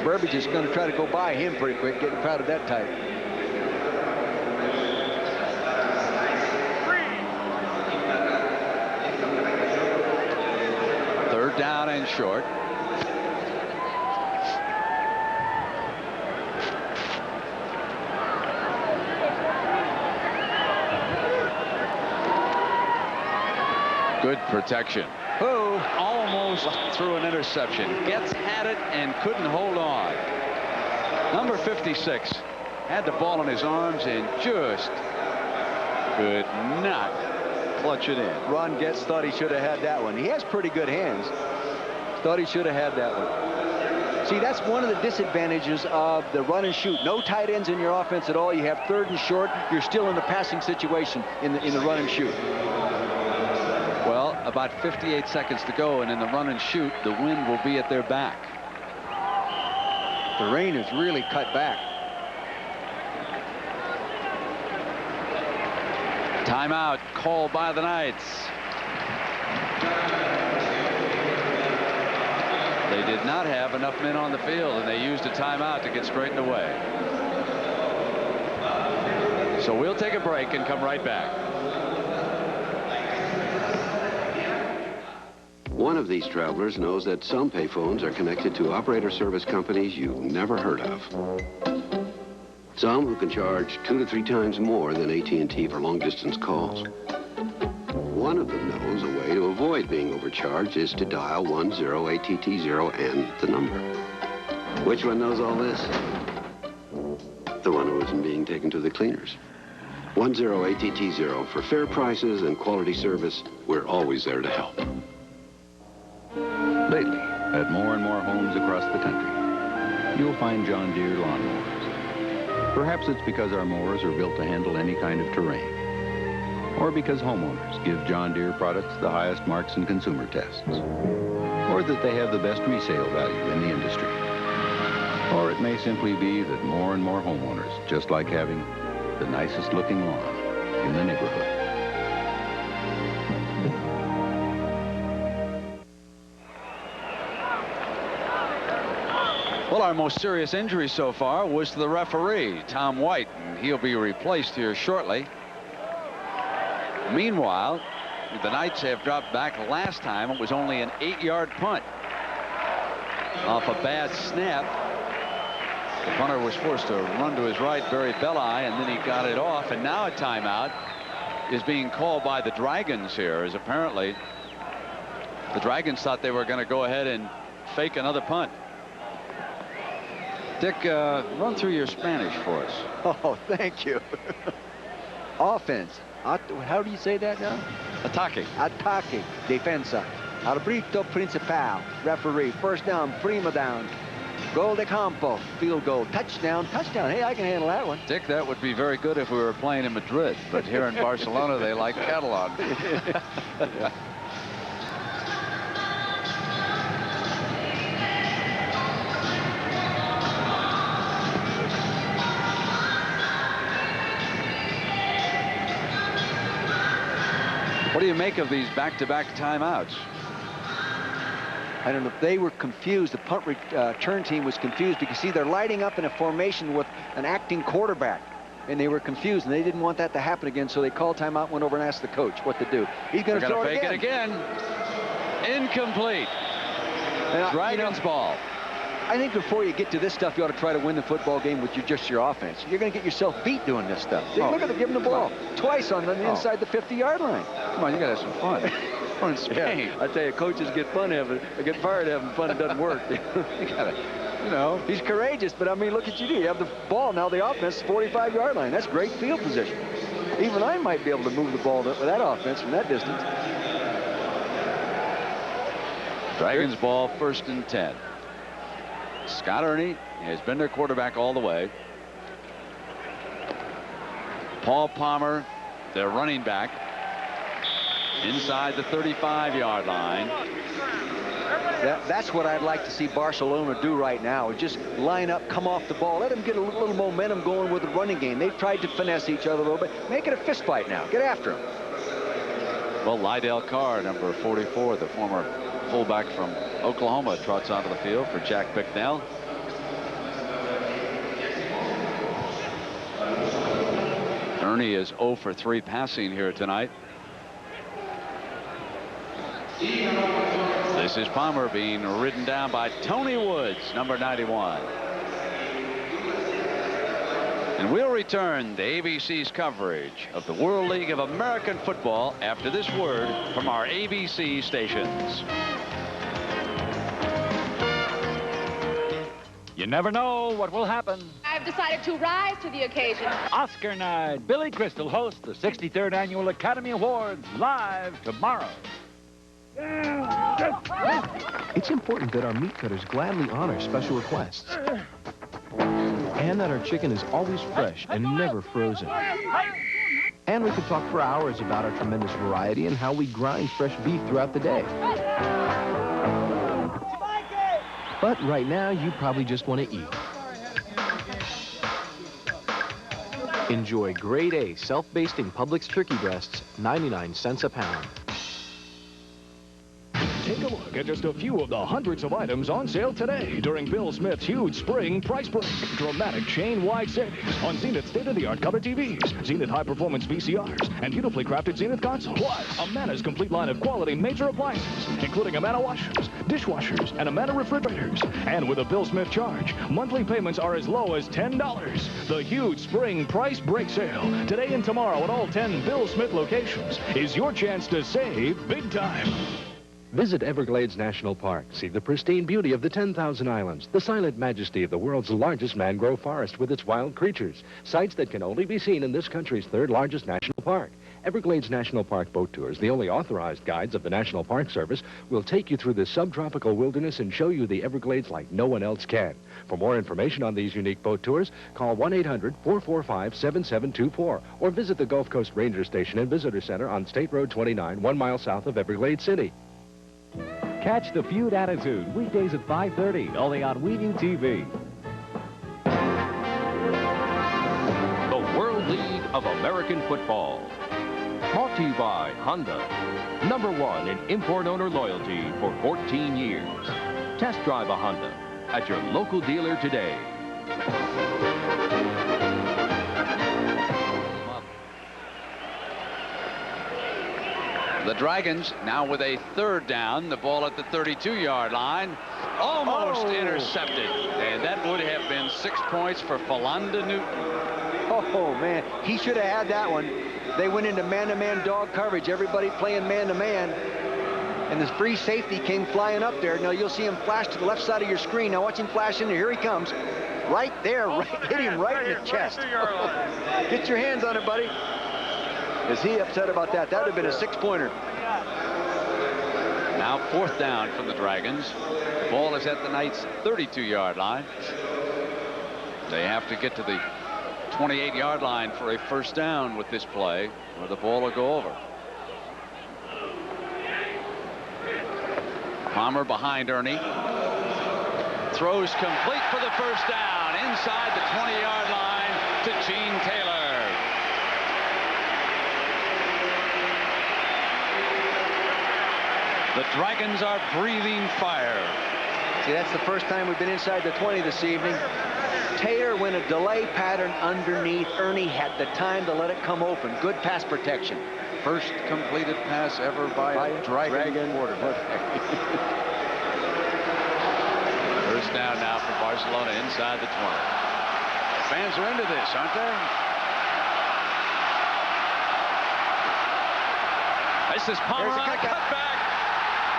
Burbage is going to try to go by him pretty quick, getting crowded that tight. Third down and short. Good protection. Who almost threw an interception. Gets at it and couldn't hold on. Number 56 had the ball in his arms and just could not clutch it in. Ron Getz thought he should have had that one. He has pretty good hands. Thought he should have had that one. See, that's one of the disadvantages of the run and shoot. No tight ends in your offense at all. You have third and short. You're still in the passing situation in the run and shoot. Well, about 58 seconds to go, and in the run and shoot, the wind will be at their back. The rain is really cut back. Timeout called by the Knights. They did not have enough men on the field, and they used a timeout to get straightened away. So we'll take a break and come right back. One of these travelers knows that some payphones are connected to operator service companies you've never heard of. Some who can charge 2 to 3 times more than AT&T for long-distance calls. One of them knows a way to avoid being overcharged is to dial 10-ATT-0 and the number. Which one knows all this? The one who isn't being taken to the cleaners. 10-ATT-0 for fair prices and quality service. We're always there to help. Lately, at more and more homes across the country, you'll find John Deere lawnmowers. Perhaps it's because our mowers are built to handle any kind of terrain, or because homeowners give John Deere products the highest marks in consumer tests, or that they have the best resale value in the industry. Or it may simply be that more and more homeowners just like having the nicest looking lawn in the neighborhood. Well, our most serious injury so far was to the referee, Tom White, and he'll be replaced here shortly. Meanwhile, the Knights have dropped back. Last time it was only an 8-yard punt off a bad snap. The punter was forced to run to his right, Barry Belli, and then he got it off, and now a timeout is being called by the Dragons here, as apparently the Dragons thought they were going to go ahead and fake another punt. Dick, run through your Spanish for us. Oh, thank you. Offense. How do you say that now? Attacking. Attacking. Defensa. Arbitro principal. Referee. First down. Prima down. Gol de campo. Field goal. Touchdown. Touchdown. Hey, I can handle that one. Dick, that would be very good if we were playing in Madrid. But here in Barcelona, they like Catalan. Yeah. What do you make of these back-to-back timeouts? I don't know. They were confused. The punt return team was confused because, see, they're lighting up in a formation with an acting quarterback, and they were confused, and they didn't want that to happen again, so they called timeout, went over and asked the coach what to do. He's going to throw it again. Fake it again. Incomplete. Dragons ball. I think before you get to this stuff, you ought to try to win the football game with just your offense. You're going to get yourself beat doing this stuff. See, look at them giving the ball twice on the inside the 50-yard line. Come on, you got to have some fun. We're in Spain. Yeah, I tell you, coaches get fired having fun. It doesn't work. You got to, you know. He's courageous, but I mean, look at you. You have the ball now. The offense is 45-yard line. That's great field position. Even I might be able to move the ball with that offense from that distance. Dragons ball, 1st and 10. Scott Ernie has been their quarterback all the way. Paul Palmer, their running back, inside the 35-yard line. That's what I'd like to see Barcelona do right now, is just line up, come off the ball, let them get a little momentum going with the running game. They've tried to finesse each other a little bit. Make it a fist fight now. Get after them. Well, Lydell Carr, number 44, the former fullback from Oklahoma, trots onto the field for Jack Bicknell. Ernie is 0 for 3 passing here tonight. This is Palmer being ridden down by Tony Woods, number 91. And we'll return to ABC's coverage of the World League of American Football after this word from our ABC stations. You never know what will happen. I've decided to rise to the occasion. Oscar night. Billy Crystal hosts the 63rd Annual Academy Awards live tomorrow. Yeah. It's important that our meat cutters gladly honor special requests. And that our chicken is always fresh and never frozen. And we could talk for hours about our tremendous variety and how we grind fresh beef throughout the day. But right now, you probably just want to eat. Enjoy grade A self-basting Publix turkey breasts, 99 cents a pound. Take a look at just a few of the hundreds of items on sale today during Bill Smith's huge spring price break. Dramatic chain-wide savings on Zenith state-of-the-art color TVs, Zenith high-performance VCRs, and beautifully crafted Zenith consoles. Plus, Amana's complete line of quality major appliances, including Amana washers, dishwashers, and Amana refrigerators. And with a Bill Smith charge, monthly payments are as low as $10. The huge spring price break sale, today and tomorrow at all 10 Bill Smith locations, is your chance to save big time. Visit Everglades National Park. See the pristine beauty of the 10,000 islands, the silent majesty of the world's largest mangrove forest with its wild creatures, sights that can only be seen in this country's third largest national park. Everglades National Park boat tours, the only authorized guides of the National Park Service, will take you through the subtropical wilderness and show you the Everglades like no one else can. For more information on these unique boat tours, call 1-800-445-7724 or visit the Gulf Coast Ranger Station and Visitor Center on State Road 29, 1 mile south of Everglades City. Catch the Feud Attitude weekdays at 5:30, only on WeView TV. The World League of American Football. Brought to you by Honda. #1 in import owner loyalty for 14 years. Test drive a Honda at your local dealer today. The Dragons now with a 3rd down, the ball at the 32-yard line, almost intercepted, and that would have been 6 points for Philanda Newton. Oh, man, he should have had that one. They went into man-to-man dog coverage, everybody playing man-to-man, and the free safety came flying up there. Now you'll see him flash to the left side of your screen. Now watch him flash in there. Here he comes. Right there, hit him right in the chest. Get your hands on it, buddy. Is he upset about that? That would have been a 6-pointer. Now 4th down from the Dragons. The ball is at the Knights' 32-yard line. They have to get to the 28-yard line for a 1st down with this play, or the ball will go over. Palmer behind Ernie. Throws complete for the 1st down inside the 20-yard line to Gene Taylor. The Dragons are breathing fire. See, that's the first time we've been inside the 20 this evening. Taylor went a delay pattern underneath. Ernie had the time to let it come open. Good pass protection. First completed pass ever by a Dragon quarterback. 1st down now for Barcelona inside the 20. Fans are into this, aren't they? This is Palmer on a cutback.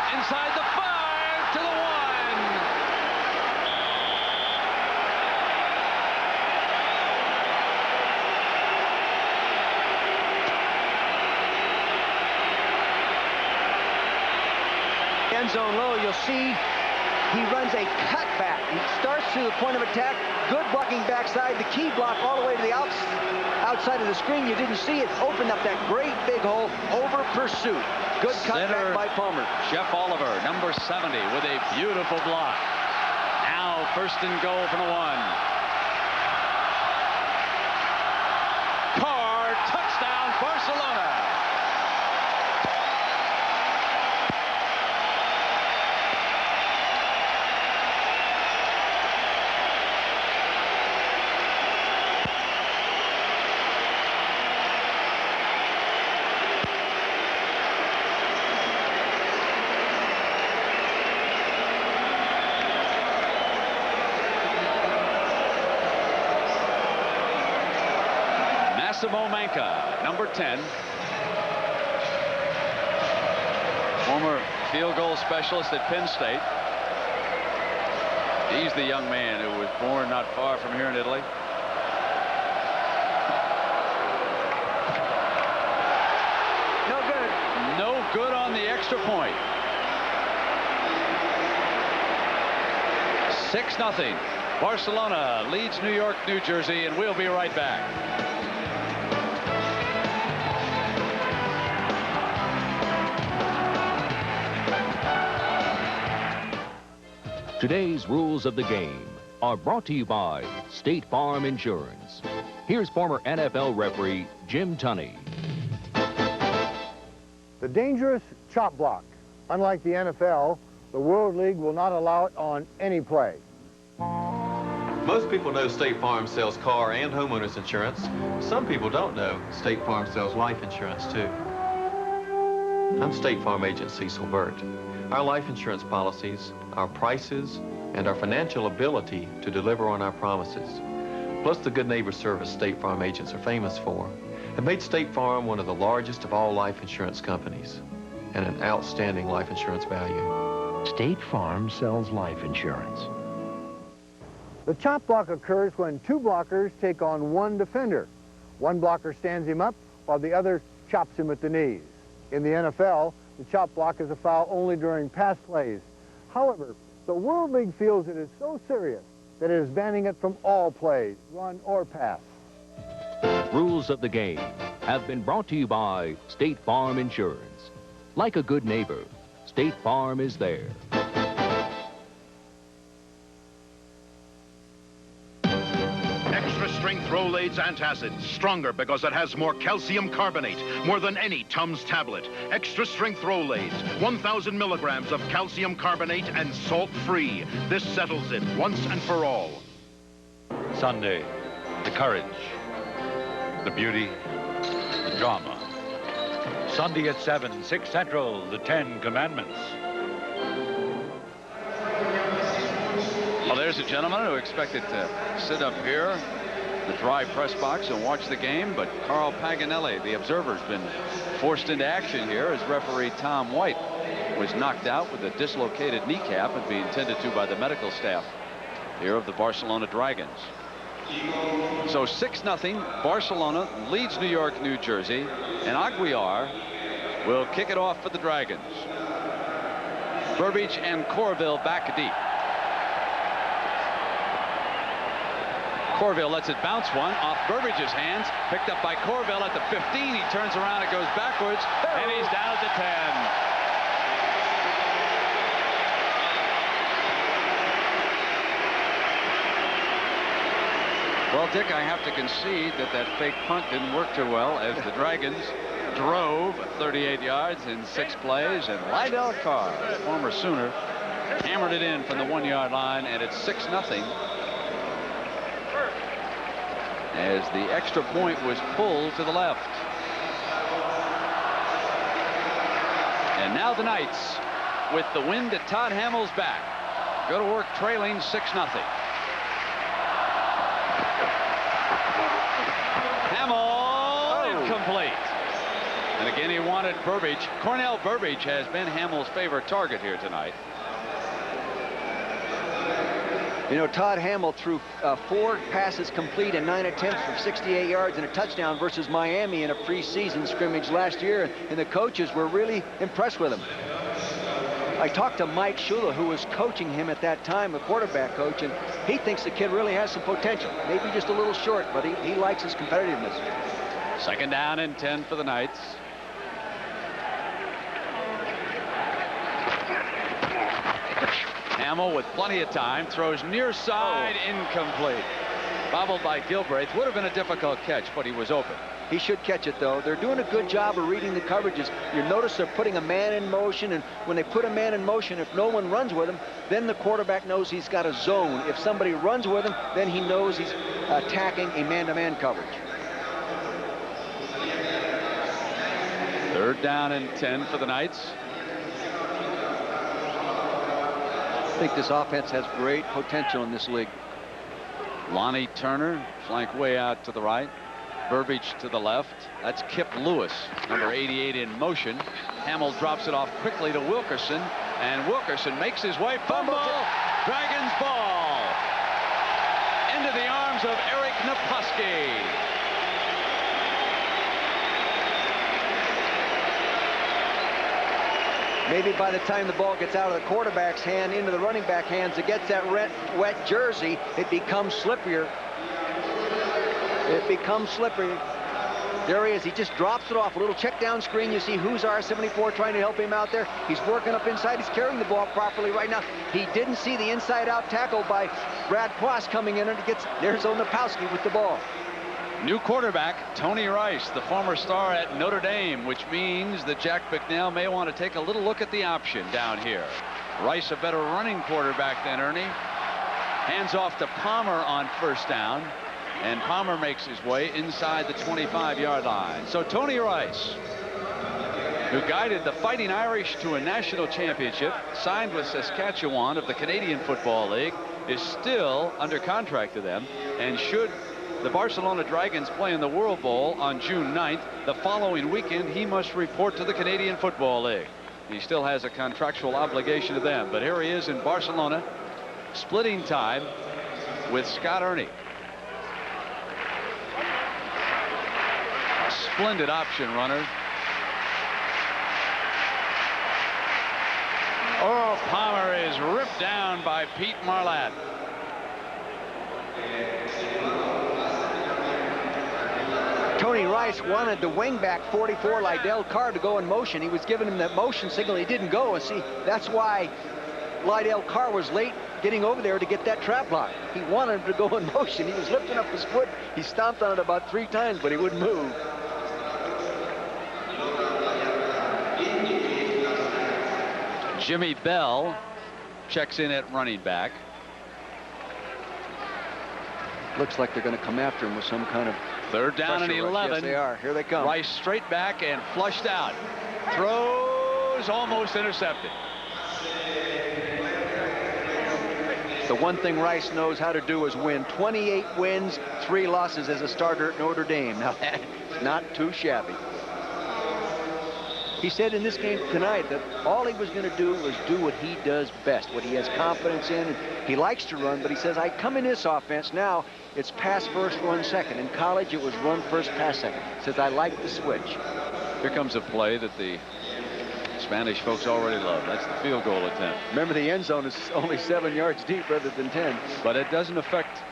Inside the 5 to the 1. End zone low, you'll see he runs a cutback. He starts to the point of attack. Good blocking backside. The key block all the way to the outside of the screen. You didn't see it. Opened up that great big hole over pursuit. Good cutback by Palmer. Jeff Oliver, number 70, with a beautiful block. Now 1st and goal from the 1. Carr, touchdown, Barcelona. Manka, number 10. Former field goal specialist at Penn State. He's the young man who was born not far from here in Italy. No good. No good on the extra point. 6-0. Barcelona leads New York, New Jersey, and we'll be right back. Today's rules of the game are brought to you by State Farm Insurance. Here's former NFL referee Jim Tunney. The dangerous chop block. Unlike the NFL, the World League will not allow it on any play. Most people know State Farm sells car and homeowners insurance. Some people don't know State Farm sells life insurance too. I'm State Farm agent Cecil Burt. Our life insurance policies, our prices, and our financial ability to deliver on our promises, plus the good neighbor service State Farm agents are famous for, have made State Farm one of the largest of all life insurance companies and an outstanding life insurance value. State Farm sells life insurance. The chop block occurs when two blockers take on one defender. One blocker stands him up while the other chops him at the knees. In the NFL, the chop block is a foul only during pass plays. However, the World League feels it is so serious that it is banning it from all plays, run or pass. Rules of the game have been brought to you by State Farm Insurance. Like a good neighbor, State Farm is there. Extra strength Rolaids antacids, stronger because it has more calcium carbonate, more than any Tums tablet. Extra strength Rolaids, 1,000 milligrams of calcium carbonate and salt-free. This settles it once and for all. Sunday, the courage, the beauty, the drama. Sunday at 7, 6 Central, the 10 Commandments. Well, there's a gentleman who expected to sit up here in the dry press box and watch the game, but Carl Paganelli, the observer, has been forced into action here as referee Tom White was knocked out with a dislocated kneecap and being tended to by the medical staff here of the Barcelona Dragons. So 6-0, Barcelona leads New York, New Jersey, and Aguiar will kick it off for the Dragons. Burbidge and Corville back deep. Corville lets it bounce one off Burbidge's hands, picked up by Corville at the 15. He turns around and goes backwards, and he's down at the 10. Well, Dick, I have to concede that that fake punt didn't work too well as the Dragons drove 38 yards in 6 plays, and Lydell Carr, former Sooner, hammered it in from the 1-yard line, and it's 6-0. As the extra point was pulled to the left. And now the Knights, with the wind at Todd Hamill's back, go to work trailing 6-0. Hamill, incomplete. And again, he wanted Burbidge. Cornell Burbidge has been Hamill's favorite target here tonight. You know, Todd Hamill threw 4 passes complete and 9 attempts for 68 yards and a touchdown versus Miami in a preseason scrimmage last year, and the coaches were really impressed with him. I talked to Mike Shula, who was coaching him at that time, the quarterback coach, and he thinks the kid really has some potential. Maybe just a little short, but he likes his competitiveness. 2nd down and 10 for the Knights. Hamill with plenty of time throws near side, incomplete. Bobbled by Gilbraith. Would have been a difficult catch, but he was open. He should catch it, though. They're doing a good job of reading the coverages. You notice they're putting a man in motion, and when they put a man in motion, if no one runs with him, then the quarterback knows he's got a zone. If somebody runs with him, then he knows he's attacking a man-to-man coverage. 3rd down and 10 for the Knights. I think this offense has great potential in this league. Lonnie Turner, flank way out to the right. Burbidge to the left. That's Kip Lewis, number 88 in motion. Hamill drops it off quickly to Wilkerson, and Wilkerson makes his way. Fumble! Dragons ball! Into the arms of Eric Naposki. Maybe by the time the ball gets out of the quarterback's hand into the running back hands, it gets that wet jersey, it becomes slipperier. It becomes slippery. There he is. He just drops it off. A little check down screen. You see who's R74 trying to help him out there. He's working up inside. He's carrying the ball properly right now. He didn't see the inside-out tackle by Brad Quas coming in, and there's Onopowski with the ball. New quarterback, Tony Rice, the former star at Notre Dame, which means that Jack McNeil may want to take a little look at the option down here. Rice, a better running quarterback than Ernie. Hands off to Palmer on first down, and Palmer makes his way inside the 25-yard line. So Tony Rice, who guided the Fighting Irish to a national championship, signed with Saskatchewan of the Canadian Football League, is still under contract to them, and should the Barcelona Dragons play in the World Bowl on June 9th, the following weekend he must report to the Canadian Football League. He still has a contractual obligation to them, but here he is in Barcelona, splitting time with Scott Ernie. Splendid option runner. Oh, Palmer is ripped down by Pete Marlatt. Tony Rice wanted the wingback 44 Lydell Carr to go in motion. He was giving him that motion signal. He didn't go, and see, that's why Lydell Carr was late getting over there to get that trap block. He wanted him to go in motion. He was lifting up his foot. He stomped on it about 3 times, but he wouldn't move. Jimmy Bell checks in at running back. Looks like they're going to come after him with some kind of third down and 11. Yes, they are. Here they come. Rice straight back and flushed out. Throws almost intercepted. The one thing Rice knows how to do is win. 28 wins, 3 losses as a starter at Notre Dame. Now, that's not too shabby. He said in this game tonight that all he was going to do was do what he does best, what he has confidence in. He likes to run, but he says, I come in this offense now, it's pass first, run second. In college, it was run first, pass second. He says, I like the switch. Here comes a play that the Spanish folks already love. That's the field goal attempt. Remember, the end zone is only 7 yards deep rather than 10. But it doesn't affect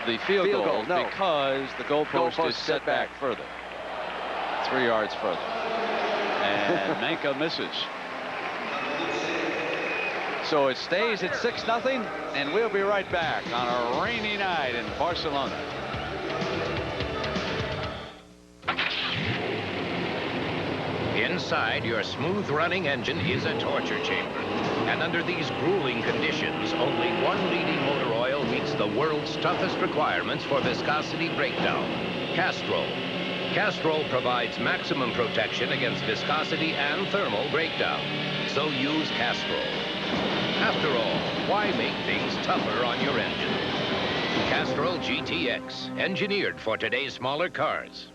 the field goal no. Because the goalpost is set back further. 3 yards further. And Manka misses. So it stays at 6-0, and we'll be right back on a rainy night in Barcelona. Inside your smooth-running engine is a torture chamber. And under these grueling conditions, only one leading motor oil meets the world's toughest requirements for viscosity breakdown: Castrol. Castrol provides maximum protection against viscosity and thermal breakdown. So use Castrol. After all, why make things tougher on your engine? Castrol GTX, engineered for today's smaller cars.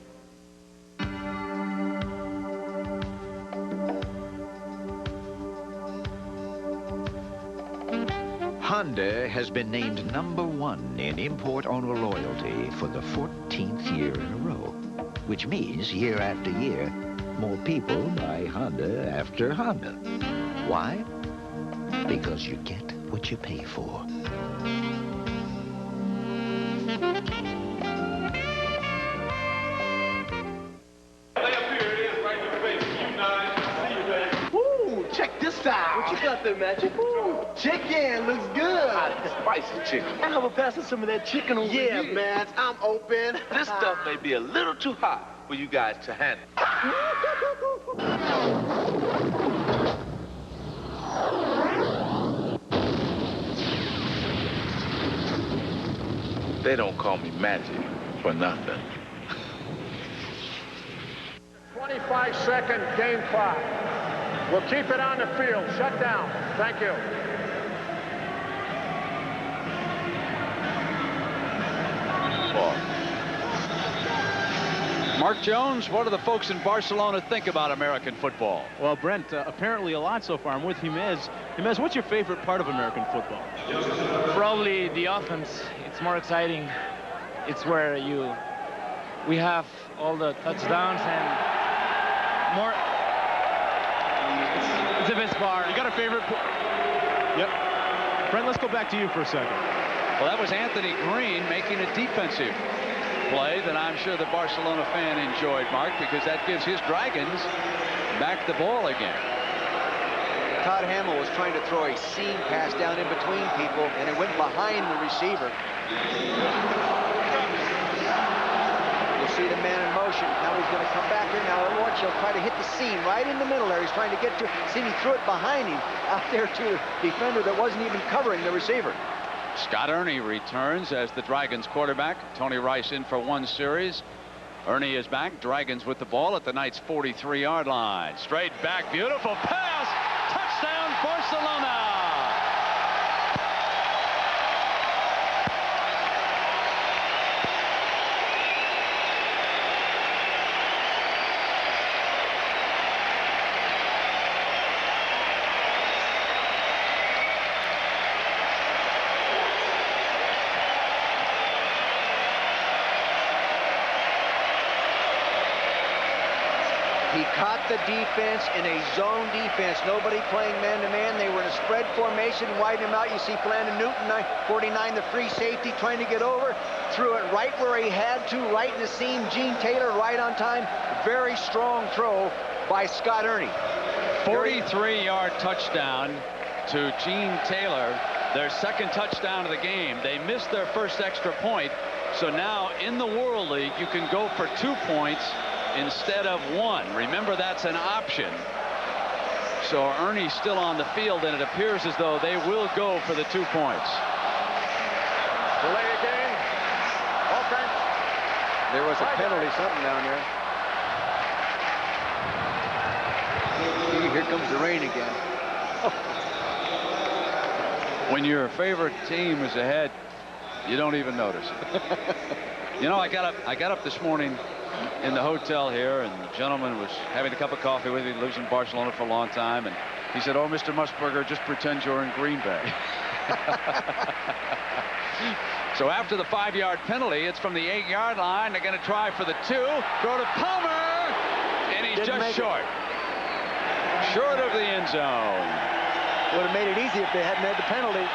Honda has been named #1 in import owner loyalty for the 14th year in a row, which means year after year, more people buy Honda after Honda. Why? Because you get what you pay for. Ooh, check this out. What you got there, Magic? Ooh, chicken looks good. Spicy chicken. I have a pass of some of that chicken over here. Yeah, man, I'm open. This stuff may be a little too hot for you guys to handle. They don't call me Magic for nothing. 25-second game clock. We'll keep it on the field. Shut down. Thank you. Mark Jones, what do the folks in Barcelona think about American football? Well, Brent, apparently a lot so far. I'm with Jimenez. Jimenez, what's your favorite part of American football? Probably the offense. It's more exciting. It's where we have all the touchdowns and more. It's a Vispar. You got a favorite? Yep. Brent, let's go back to you for a second. Well, that was Anthony Green making a defensive play that I'm sure the Barcelona fan enjoyed, Mark, because that gives his Dragons back the ball again. Todd Hamill was trying to throw a seam pass down in between people, and it went behind the receiver. You'll see the man in motion. Now he's going to come back here. Now watch, he'll try to hit the seam right in the middle there. He's trying to get to, see, he threw it behind him out there to the defender that wasn't even covering the receiver. Scott Ernie returns as the Dragons quarterback. Tony Rice in for one series. Ernie is back. Dragons with the ball at the Knights' 43-yard line. Straight back, beautiful pass. Touchdown, Barcelona. He caught the defense in a zone defense. Nobody playing man-to-man. They were in a spread formation, widened him out. You see Flandon Newton, 49, the free safety, trying to get over. Threw it right where he had to, right in the seam. Gene Taylor right on time. Very strong throw by Scott Ernie. 43-yard touchdown to Gene Taylor. Their second touchdown of the game. They missed their first extra point. So now in the World League, you can go for 2 points instead of 1. Remember, that's an option. So Ernie's still on the field, and it appears as though they will go for the 2 points. Delay a game. Offense. There was a penalty, something down there. Here comes the rain again. When your favorite team is ahead, you don't even notice. You know, I got up this morning in the hotel here, and the gentleman was having a cup of coffee with me. He lives in Barcelona for a long time, and he said, "Oh, Mr. Musburger, just pretend you're in Green Bay." So after the 5-yard penalty, it's from the 8-yard line. They're going to try for the 2. Throw to Palmer, and he's just short. Short of the end zone. Would have made it easy if they hadn't had the penalty.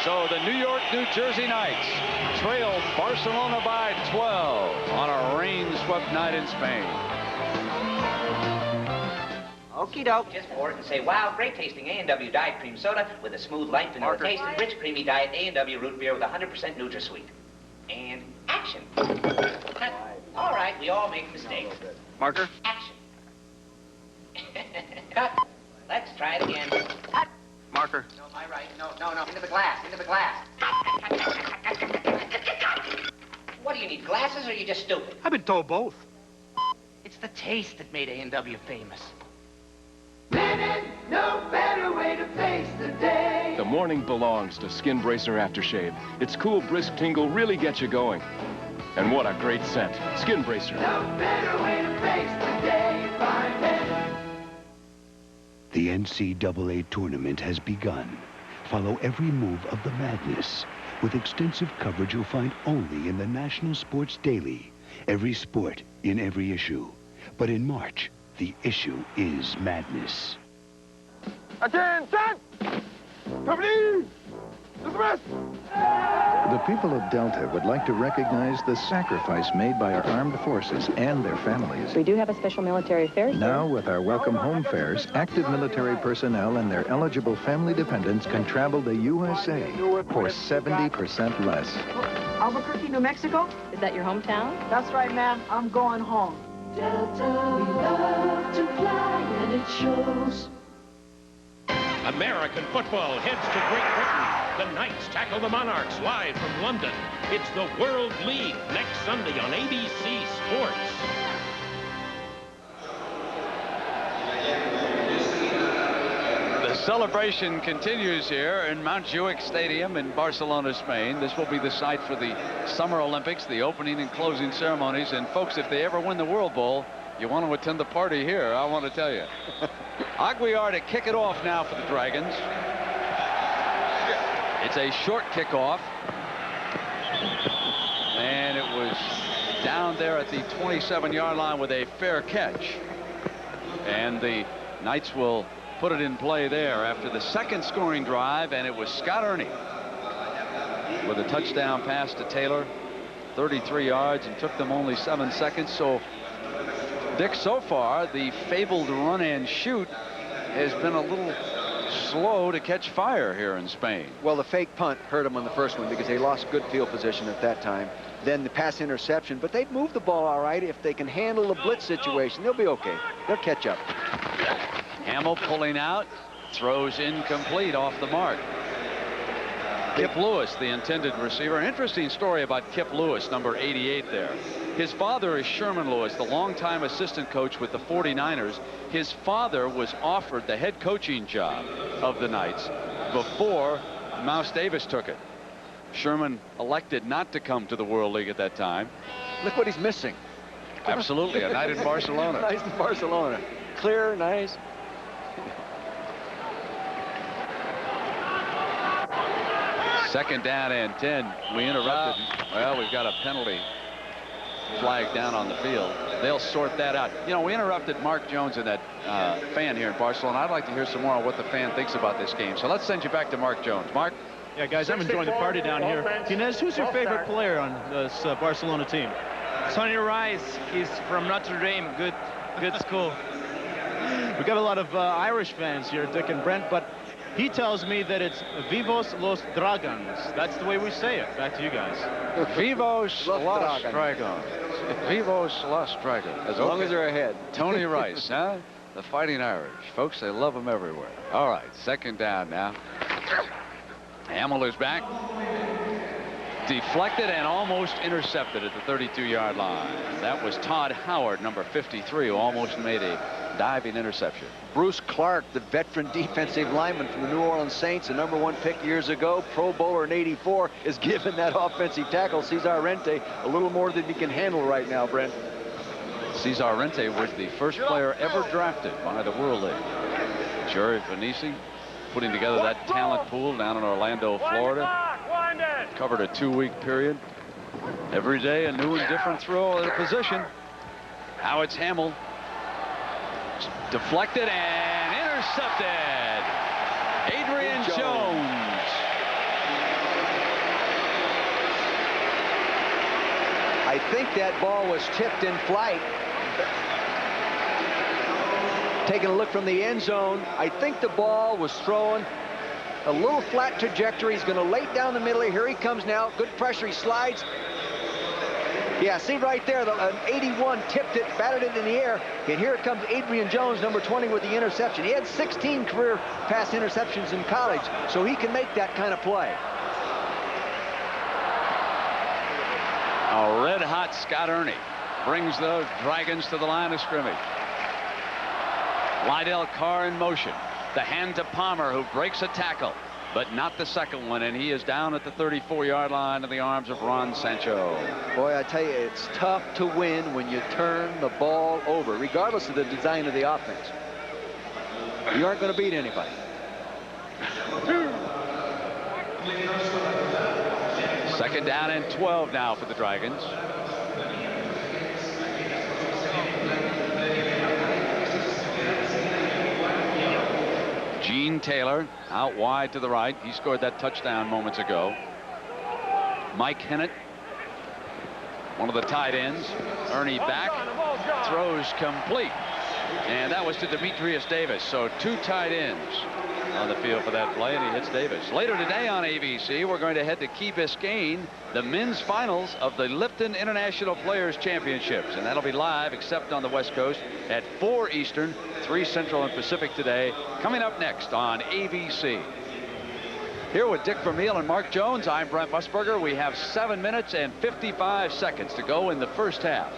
So the New York, New Jersey Knights trailed Barcelona by 12 on a rain-swept night in Spain. Okie doke. Just pour it and say, wow, great tasting A&W Diet Cream Soda with a smooth, light vanilla taste and rich, creamy diet A&W root beer with 100% NutraSweet. And action. Cut. All right, we all make mistakes. Marker. Action. Cut. Let's try it again. Cut. Marker. No, my right. No. Into the glass. Into the glass. What do you need, glasses, or are you just stupid? I've been told both. It's the taste that made A&W famous. Linen, no better way to face the day. The morning belongs to Skin Bracer Aftershave. Its cool, brisk tingle really gets you going. And what a great scent. Skin Bracer. No better way to face the day. Find Linen. The NCAA tournament has begun. Follow every move of the madness with extensive coverage you'll find only in the National Sports Daily. Every sport in every issue. But in March, the issue is madness. Attention! Company! Dismiss! The people of Delta would like to recognize the sacrifice made by our armed forces and their families. We do have a special military fare. Now, with our welcome home fares, active military personnel and their eligible family dependents can travel to USA for 70% less. Albuquerque, New Mexico? Is that your hometown? That's right, ma'am. I'm going home. Delta, we love to fly, and it shows. American football heads to Great Britain. The Knights tackle the Monarchs live from London. It's the World League next Sunday on ABC Sports. The celebration continues here in Montjuic Stadium in Barcelona, Spain. This will be the site for the Summer Olympics, the opening and closing ceremonies. And folks, if they ever win the World Bowl, you want to attend the party here, I want to tell you. Aguiar to kick it off now for the Dragons. It's a short kickoff. And it was down down there at the 27-yard line with a fair catch. And the Knights will put it in play there after the second scoring drive, and it was Scott Ernie with a touchdown pass to Taylor, 33 yards, and took them only 7 seconds. So, Dick, so far, the fabled run and shoot has been a little slow to catch fire here in Spain. Well, the fake punt hurt them on the first one because they lost good field position at that time. Then the pass interception, but they'd move the ball all right. If they can handle the blitz situation, they'll be okay. They'll catch up. Hamill pulling out, throws incomplete off the mark. Kip Lewis, the intended receiver. An interesting story about Kip Lewis, number 88 there. His father is Sherman Lewis, the longtime assistant coach with the 49ers. His father was offered the head coaching job of the Knights before Mouse Davis took it. Sherman elected not to come to the World League at that time. Look what he's missing. Absolutely, a night in Barcelona. Nice in Barcelona. Clear, nice. Second down and 10. We interrupted. Well, we've got a penalty flag down on the field. They'll sort that out. You know, we interrupted Mark Jones and that fan here in Barcelona. I'd like to hear some more on what the fan thinks about this game. So let's send you back to Mark Jones. Mark? Yeah, guys, I'm enjoying the party down here. Inez, who's your favorite player on this Barcelona team? Sonny Rice. He's from Notre Dame. Good school. We've got a lot of Irish fans here, Dick and Brent, but he tells me that it's Vivos los Dragons. That's the way we say it. Back to you guys. Vivos los Dragons. Vivos los Dragons. As long as they're ahead. Tony Rice, huh? The Fighting Irish. Folks, they love them everywhere. All right, second down now. Hamill is back. Deflected and almost intercepted at the 32-yard line. That was Todd Howard, number 53, who almost made a diving interception. Bruce Clark, the veteran defensive lineman from the New Orleans Saints, a #1 pick years ago, Pro Bowler in '84, is giving that offensive tackle, Cesar Rente, a little more than he can handle right now, Brent. Cesar Rente was the first player ever drafted by the World League. Jerry Vanisi putting together that talent pool down in Orlando, Florida. Covered a 2-week period. Every day a new and different throw at a position. Now it's Hamill. Deflected and intercepted. Adrian Jones. I think that ball was tipped in flight. Taking a look from the end zone, I think the ball was thrown a little flat trajectory. He's going to lay down the middle. Here he comes now. Good pressure. He slides. Yeah, see right there, an 81 tipped it, batted it in the air. And here comes Adrian Jones, number 20, with the interception. He had 16 career pass interceptions in college, so he can make that kind of play. A red-hot Scott Ernie brings the Dragons to the line of scrimmage. Lydell Carr in motion. The hand to Palmer, who breaks a tackle, but not the second one, and he is down at the 34-yard line in the arms of Ron Sancho. Boy, I tell you, it's tough to win when you turn the ball over, regardless of the design of the offense. You aren't going to beat anybody. Second down and 12 now for the Dragons. Gene Taylor out wide to the right. He scored that touchdown moments ago. Mike Hennett, one of the tight ends. Ernie back, throws complete. And that was to Demetrius Davis. So 2 tight ends on the field for that play, and he hits Davis. Later today on ABC, we're going to head to Key Biscayne, the men's finals of the Lipton International Players Championships. And that'll be live, except on the West Coast, at 4 Eastern, 3 Central and Pacific today. Coming up next on ABC. Here with Dick Vermeil and Mark Jones, I'm Brent Musburger. We have 7 minutes and 55 seconds to go in the first half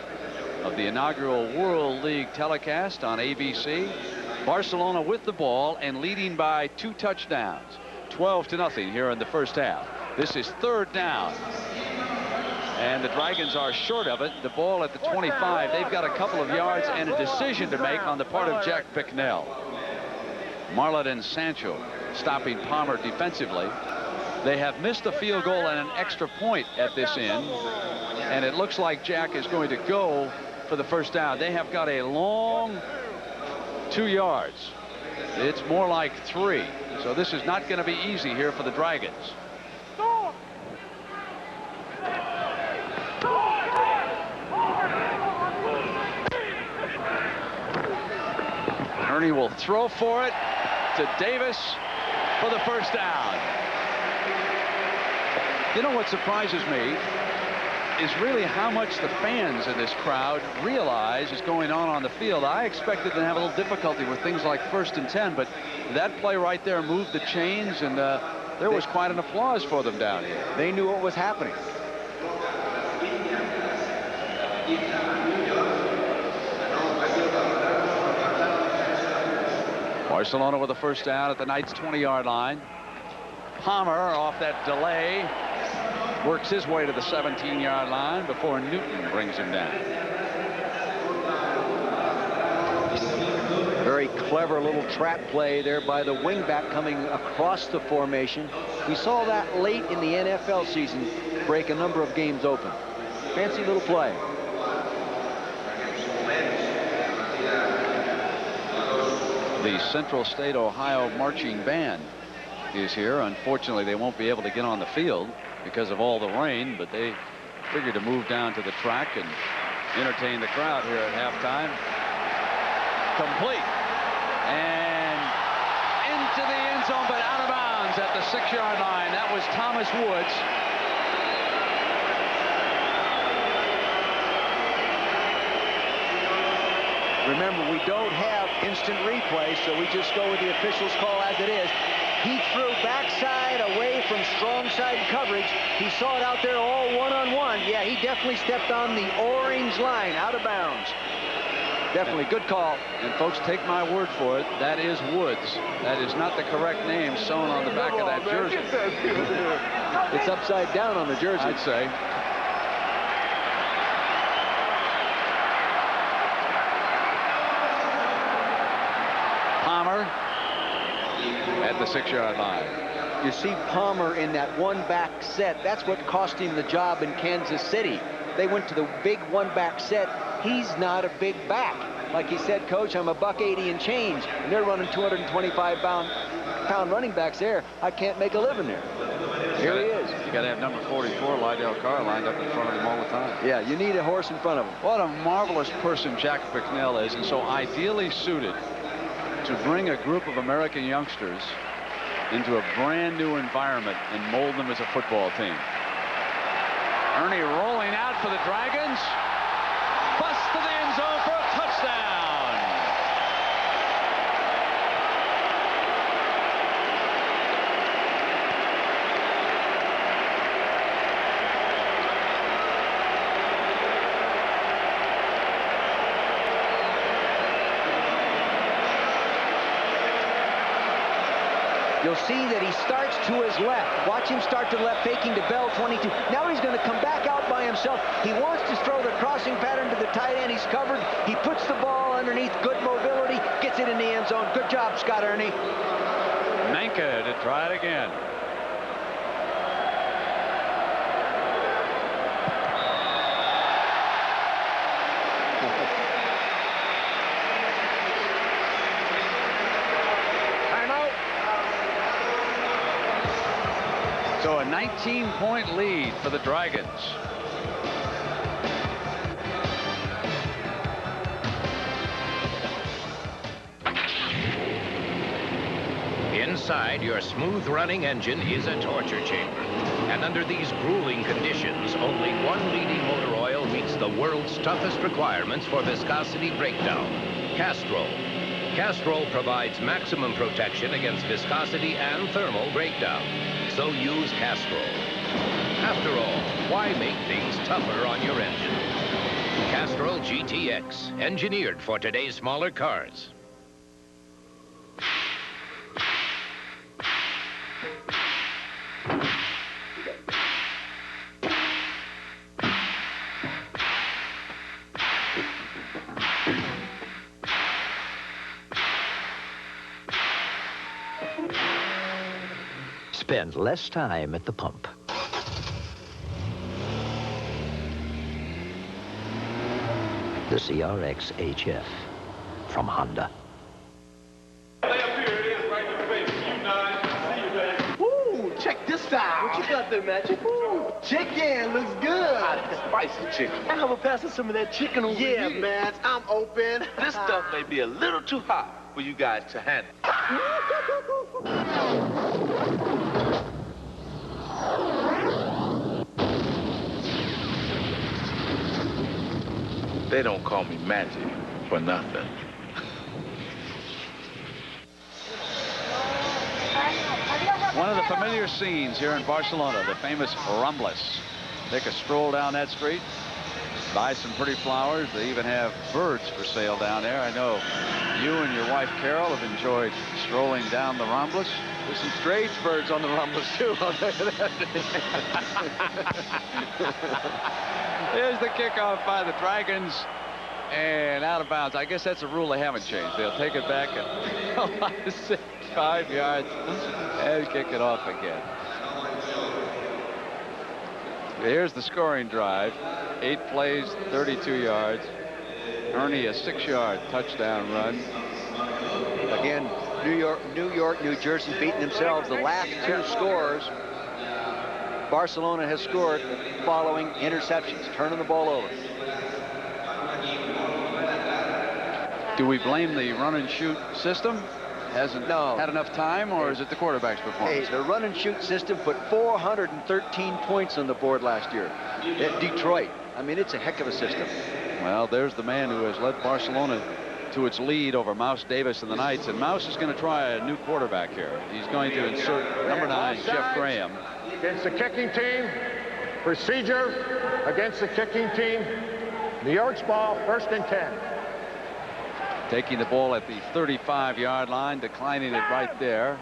of the inaugural World League telecast on ABC. Barcelona with the ball and leading by 2 touchdowns. 12-0 here in the first half. This is 3rd down. And the Dragons are short of it. The ball at the 25. They've got a couple of yards and a decision to make on the part of Jack Bicknell. Marlon and Sancho stopping Palmer defensively. They have missed a field goal and an extra point at this end, and it looks like Jack is going to go for the first down. They have got a long 2 yards. It's more like 3. So this is not going to be easy here for the Dragons. Ernie will throw for it to Davis for the first down. You know what surprises me is really how much the fans in this crowd realize is going on the field. I expected them to have a little difficulty with things like 1st and 10, but that play right there moved the chains, and there was quite an applause for them down here. They knew what was happening. Barcelona with a first down at the Knights' 20-yard line. Palmer off that delay works his way to the 17-yard line before Newton brings him down. Very clever little trap play there by the wingback coming across the formation. We saw that late in the NFL season break a number of games open. Fancy little play. The Central State Ohio Marching Band is here. Unfortunately, they won't be able to get on the field because of all the rain, but they figured to move down to the track and entertain the crowd here at halftime. Complete. And into the end zone, but out of bounds at the 6-yard line. That was Thomas Woods. Remember, we don't have instant replay, so we just go with the official's call as it is. He threw backside away from strong side coverage. He saw it out there all one-on-one. Yeah, he definitely stepped on the orange line, out of bounds. Definitely good call. And folks, take my word for it, that is Woods. That is not the correct name sewn on the back of that jersey. It's upside down on the jersey, I'd say. Palmer at the 6-yard line. You see Palmer in that one-back set. That's what cost him the job in Kansas City. They went to the big one-back set. He's not a big back. Like he said, Coach, I'm a $180 and change. And they're running 225-pound running backs there. I can't make a living there. Here he is. You got to have number 44, Lydell Carr, lined up in front of him all the time. Yeah, you need a horse in front of him. What a marvelous person Jack Bicknell is, and so ideally suited to bring a group of American youngsters into a brand new environment and mold them as a football team. Ernie rolling out for the Dragons. Bust to the end zone for a touchdown. You'll see that he starts to his left. Watch him start to the left, faking to Bell, 22. Now he's going to come back out by himself. He wants to throw the crossing pattern to the tight end. He's covered. He puts the ball underneath. Good mobility. Gets it in the end zone. Good job, Scott Ernie. Manka to try it again. So a 19-point lead for the Dragons. Inside, your smooth-running engine is a torture chamber. And under these grueling conditions, only one leading motor oil meets the world's toughest requirements for viscosity breakdown: Castrol. Castrol provides maximum protection against viscosity and thermal breakdown. So use Castrol. After all, why make things tougher on your engine? Castrol GTX, engineered for today's smaller cars. Spend less time at the pump. The CRX HF from Honda. Woo, check this out. What you got there, Magic? Woo, chicken looks good. Spicy chicken. How about passing some of that chicken over here? Yeah, man, I'm open. This stuff may be a little too hot for you guys to handle. They don't call me Magic for nothing. One of the familiar scenes here in Barcelona, the famous Rambles. Take a stroll down that street, buy some pretty flowers. They even have birds for sale down there. I know you and your wife Carol have enjoyed strolling down the Rambles. There's some strange birds on the Rambles too. I'll tell you that. Here's the kickoff by the Dragons, and out of bounds. I guess that's a rule they haven't changed. They'll take it back at 5 yards and kick it off again. Here's the scoring drive. 8 plays, 32 yards. Ernie, a 6-yard touchdown run. Again, New York, New Jersey beating themselves. The last 2 scores Barcelona has scored following interceptions, turning the ball over. Do we blame the run and shoot system? Hasn't had enough time, or is it the quarterback's performance? Hey, the run and shoot system put 413 points on the board last year at Detroit. I mean, it's a heck of a system. Well, there's the man who has led Barcelona to its lead over Mouse Davis and the Knights, and Mouse is going to try a new quarterback here. He's going to insert number 9, Jeff Graham. Against the kicking team, procedure against the kicking team. New York's ball, 1st and 10. Taking the ball at the 35-yard line, declining it right there.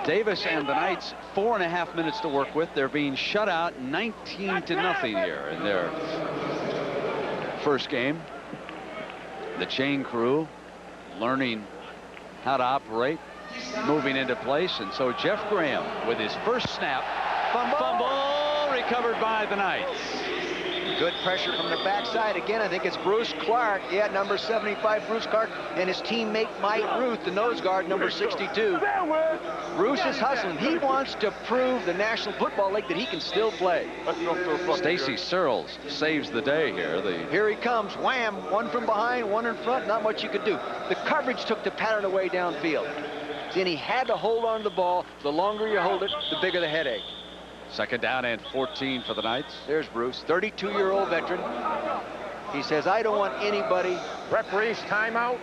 Davis and the Knights, 4.5 minutes to work with. They're being shut out 19-0 here in their first game. The chain crew learning how to operate, moving into place, and so Jeff Graham with his first snap, fumble recovered by the Knights. Good pressure from the backside. Again, I think it's Bruce Clark. Yeah, number 75, Bruce Clark, and his teammate Mike Ruth, the nose guard, number 62. Bruce is hustling. He wants to prove the National Football League that he can still play. Stacy Searles saves the day here. Here he comes. Wham! One from behind, one in front. Not much you could do. The coverage took the pattern away downfield. Then he had to hold on to the ball. The longer you hold it, the bigger the headache. 2nd down and 14 for the Knights. There's Bruce, 32-year-old veteran. He says, I don't want anybody. Referee's timeout.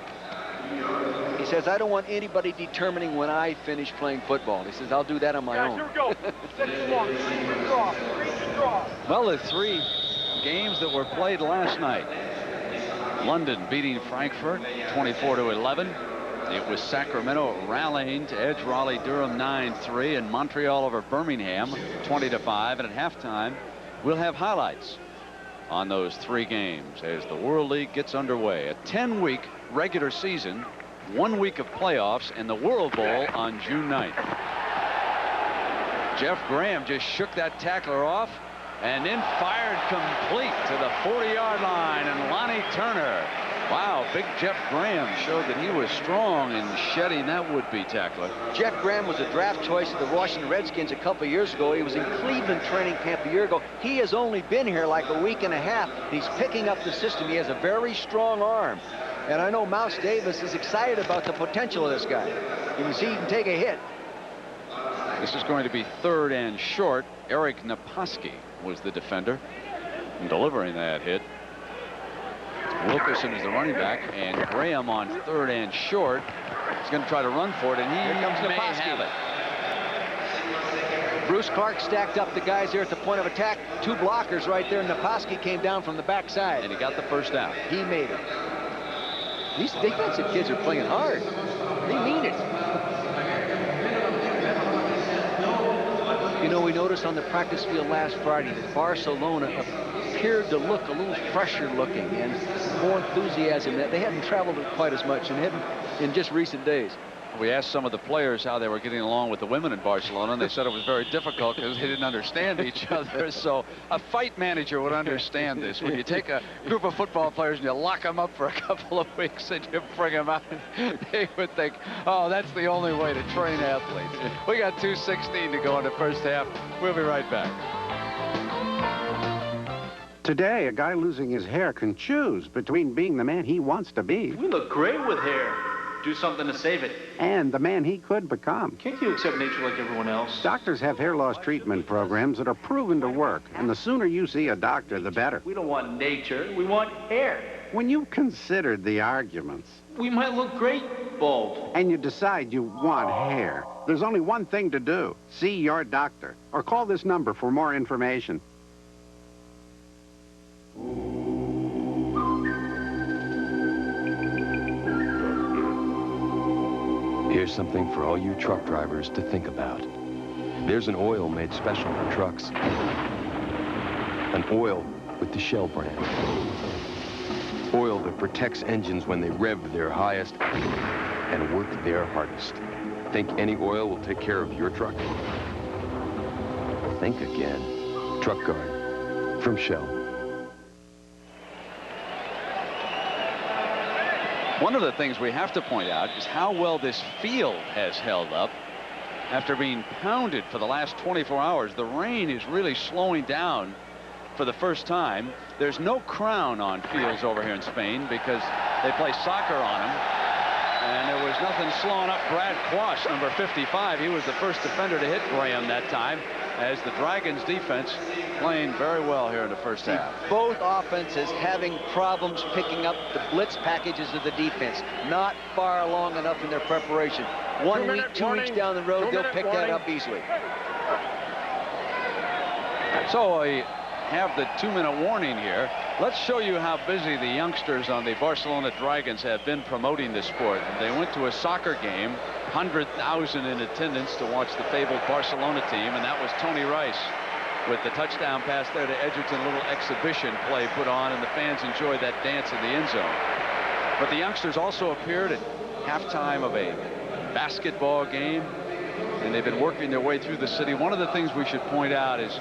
He says, I don't want anybody determining when I finish playing football. He says, I'll do that on my own. Here we go. 6-1. Well, the 3 games that were played last night. London beating Frankfurt 24-11. It was Sacramento rallying to edge Raleigh-Durham 9-3, and Montreal over Birmingham 20-5. And at halftime, we'll have highlights on those 3 games as the World League gets underway. A 10-week regular season, 1 week of playoffs, and the World Bowl on June 9th. Jeff Graham just shook that tackler off and then fired complete to the 40-yard line, and Lonnie Turner. Wow, big Jeff Graham showed that he was strong in shedding that would-be tackler. Jeff Graham was a draft choice of the Washington Redskins a couple years ago. He was in Cleveland training camp a year ago. He has only been here like a week and a half. He's picking up the system. He has a very strong arm. And I know Mouse Davis is excited about the potential of this guy. You can see he can take a hit. This is going to be 3rd and short. Eric Naposki was the defender in delivering that hit. Wilkerson is the running back, and Graham on 3rd and short. He's going to try to run for it, and he may have it. Bruce Clark stacked up the guys here at the point of attack. 2 blockers right there, and Naposki came down from the backside. And he got the first down. He made it. These defensive kids are playing hard. They mean it. You know, we noticed on the practice field last Friday that Barcelona appeared to look a little fresher looking and more enthusiasm. They hadn't traveled quite as much and hadn't in just recent days. We asked some of the players how they were getting along with the women in Barcelona, and they said it was very difficult because they didn't understand each other. So a fight manager would understand this. When you take a group of football players and you lock them up for a couple of weeks and you bring them out, they would think, oh, that's the only way to train athletes. We got 2:16 to go in the first half. We'll be right back. Today, a guy losing his hair can choose between being the man he wants to be We look great with hair. Do something to save it. and the man he could become. Can't you accept nature like everyone else? Doctors have hair loss treatment programs that are proven to work, and the sooner you see a doctor, the better. We don't want nature. We want hair. When you've considered the arguments, We might look great bald. and you decide you want hair, there's only one thing to do. See your doctor, or call this number for more information. Here's something for all you truck drivers to think about. There's an oil made special for trucks. An oil with the Shell brand. Oil that protects engines when they rev their highest and work their hardest. Think any oil will take care of your truck? Think again. Truck Guard from Shell. One of the things we have to point out is how well this field has held up after being pounded for the last 24 hours. The rain is really slowing down for the first time. There's no crown on fields over here in Spain because they play soccer on them. And there was nothing slowing up Brad Quash, number 55. He was the first defender to hit Graham that time, as the Dragons defense playing very well here in the first half. Both offenses having problems picking up the blitz packages of the defense. Not far along enough in their preparation. 1 week, 2 weeks down the road, they'll pick that up easily. So we have the 2-minute warning here. Let's show you how busy the youngsters on the Barcelona Dragons have been promoting this sport. They went to a soccer game, 100,000 in attendance to watch the fabled Barcelona team, and that was Tony Rice with the touchdown pass there to Edgerton, a little exhibition play put on, and the fans enjoyed that dance in the end zone. But the youngsters also appeared at halftime of a basketball game, and they've been working their way through the city. One of the things we should point out is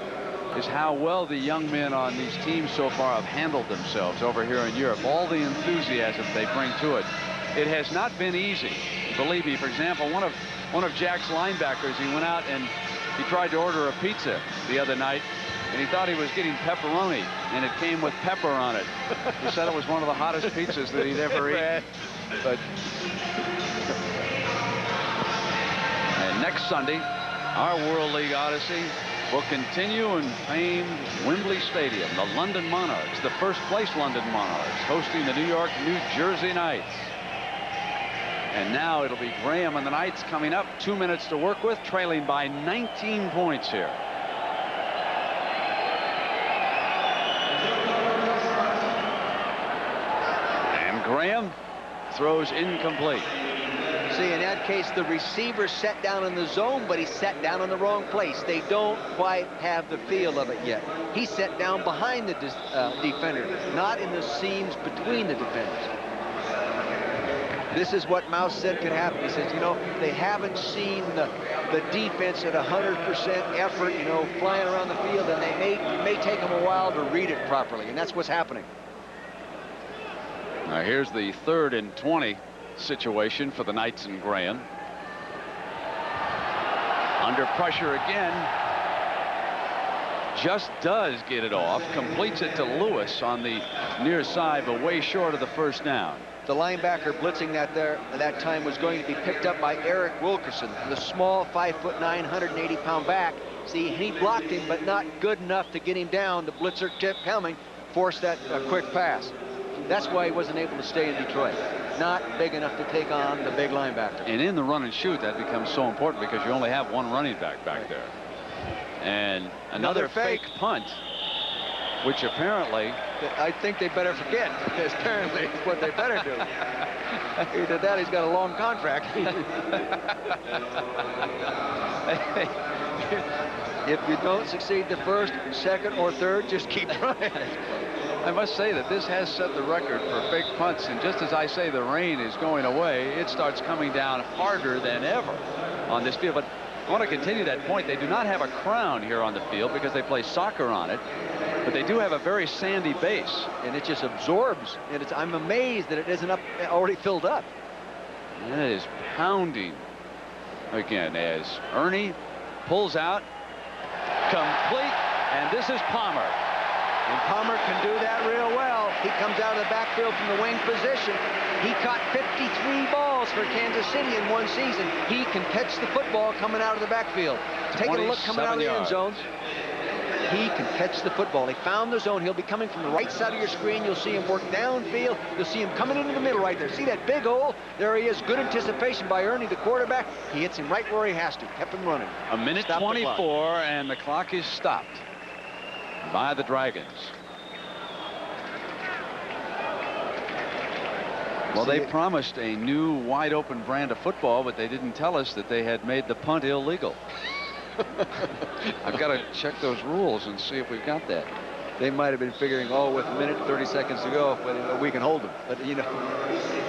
how well the young men on these teams so far have handled themselves over here in Europe. All the enthusiasm they bring to it. It has not been easy. Believe me, for example, one of Jack's linebackers, he went out and he tried to order a pizza the other night, and he thought he was getting pepperoni, and it came with pepper on it. He said it was one of the hottest pizzas that he'd ever eaten. But and next Sunday, our World League Odyssey will continue in famed Wembley Stadium. The London Monarchs, the first place London Monarchs, hosting the New York, New Jersey Knights. And now it'll be Graham and the Knights coming up. 2 minutes to work with, trailing by 19 points here. And Graham throws incomplete. See, in that case, the receiver sat down in the zone, but he sat down in the wrong place. They don't quite have the feel of it yet. He sat down behind the defender, not in the seams between the defenders. This is what Mouse said could happen. He says, you know, they haven't seen the defense at 100% effort, you know, flying around the field, and it may take them a while to read it properly, and that's what's happening. Now here's the 3rd and 20 situation for the Knights and Graham. Under pressure again. Just does get it off. Completes it to Lewis on the near side, but way short of the first down. The linebacker blitzing that time was going to be picked up by Eric Wilkerson, the small 5'9", 180-pound back. See, he blocked him, but not good enough to get him down. The blitzer tip coming, forced that quick pass. That's why he wasn't able to stay in Detroit. Not big enough to take on the big linebacker. And in the run and shoot, that becomes so important because you only have one running back there. And another fake punt, which apparently... I think they better forget. Apparently, it's what they better do. Either that, he's got a long contract. If you don't succeed the first, second, or third, just keep trying. I must say that this has set the record for fake punts, and just as I say the rain is going away, it starts coming down harder than ever on this field. But I want to continue that point. They do not have a crown here on the field because they play soccer on it, but they do have a very sandy base. And it just absorbs, and I'm amazed that it isn't already filled up. And it is pounding again as Ernie pulls out, complete, and this is Palmer. And Palmer can do that real well. He comes out of the backfield from the wing position. He caught 53 balls for Kansas City in one season. He can catch the football coming out of the backfield. Taking a look coming out of the end zone. He can catch the football. He found the zone. He'll be coming from the right side of your screen. You'll see him work downfield. You'll see him coming into the middle right there. See that big hole? There he is. Good anticipation by Ernie, the quarterback. He hits him right where he has to. Kept him running. A minute 24, and the clock is stopped by the Dragons. Well, they promised a new wide open brand of football, but they didn't tell us that they had made the punt illegal. I've got to check those rules and see if we've got that. They might have been figuring, oh, with a minute 30 seconds to go, whether we can hold them. But, you know,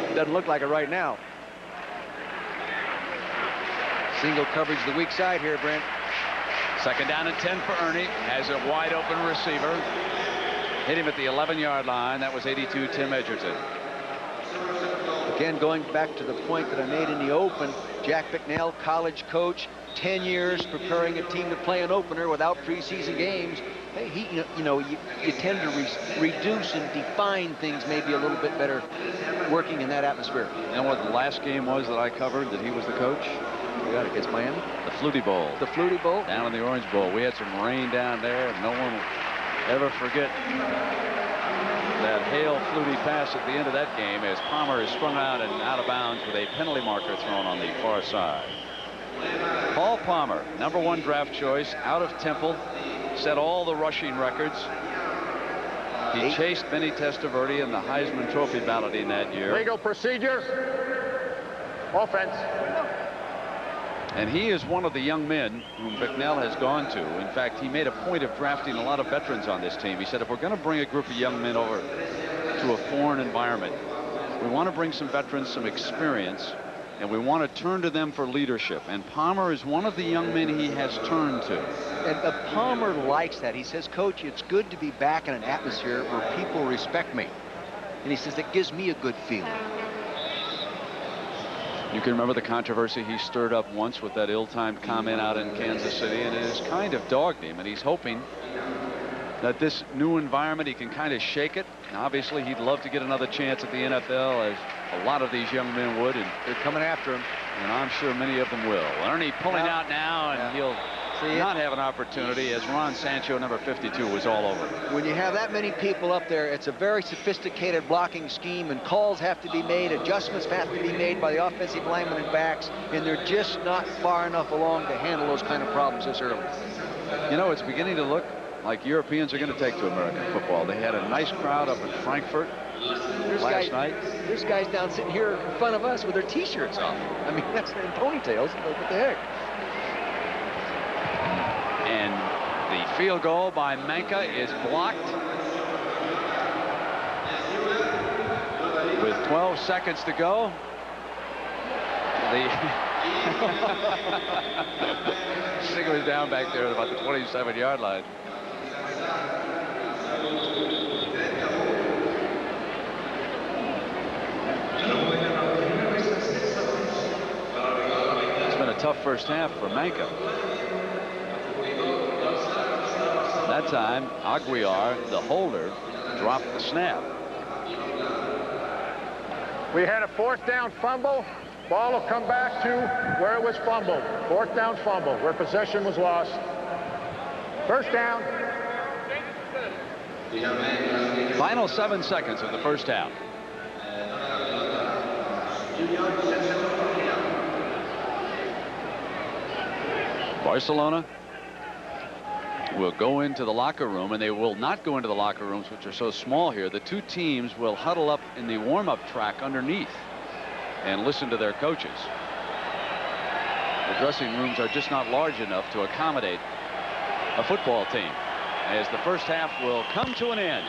it doesn't look like it right now. Single coverage the weak side here, Brent. Second down and 10 for Ernie. Has a wide open receiver. Hit him at the 11-yard line. That was 82 Tim Edgerton. Again, going back to the point that I made in the open, Jack Bicknell, college coach, 10 years preparing a team to play an opener without preseason games. Hey, you tend to reduce and define things maybe a little bit better working in that atmosphere. You know what the last game was that I covered that he was the coach? We got it against Miami. The Flutie Bowl. The Flutie Bowl? Down in the Orange Bowl. We had some rain down there, and no one will ever forget that hail Flutie pass at the end of that game as Palmer is sprung out and out of bounds with a penalty marker thrown on the far side. Paul Palmer, #1 draft choice, out of Temple, set all the rushing records. He chased Vinny Testaverde in the Heisman Trophy balloting that year. Legal procedure. Offense. And he is one of the young men whom Bicknell has gone to. In fact, he made a point of drafting a lot of veterans on this team. He said, if we're going to bring a group of young men over to a foreign environment, we want to bring some veterans, some experience, and we want to turn to them for leadership. And Palmer is one of the young men he has turned to. And Palmer likes that. He says, Coach, it's good to be back in an atmosphere where people respect me. And he says, that gives me a good feeling. You can remember the controversy he stirred up once with that ill-timed comment out in Kansas City, and it has kind of dogged him, and he's hoping that this new environment, he can kind of shake it. And obviously, he'd love to get another chance at the NFL, as a lot of these young men would, and they're coming after him. And I'm sure many of them will. Ernie pulling out now, and he'll not have an opportunity, as Ron Sancho, #52, was all over. When you have that many people up there, it's a very sophisticated blocking scheme, and calls have to be made, adjustments have to be made by the offensive linemen and backs, and they're just not far enough along to handle those kind of problems this early. You know, it's beginning to look like Europeans are going to take to American football. They had a nice crowd up in Frankfurt last night. There's guys down sitting here in front of us with their T-shirts off. I mean, that's in ponytails. What the heck? And the field goal by Manka is blocked. With 12 seconds to go. I think it was down back there at about the 27-yard line. It's been a tough first half for Manka. That time, Aguiar, the holder, dropped the snap. We had a 4th down fumble. Ball will come back to where it was fumbled. 4th down fumble, where possession was lost. 1st down. Final 7 seconds of the first half. Barcelona will go into the locker room, and they will not go into the locker rooms, which are so small here. The two teams will huddle up in the warm-up track underneath and listen to their coaches. The dressing rooms are just not large enough to accommodate a football team, as the first half will come to an end.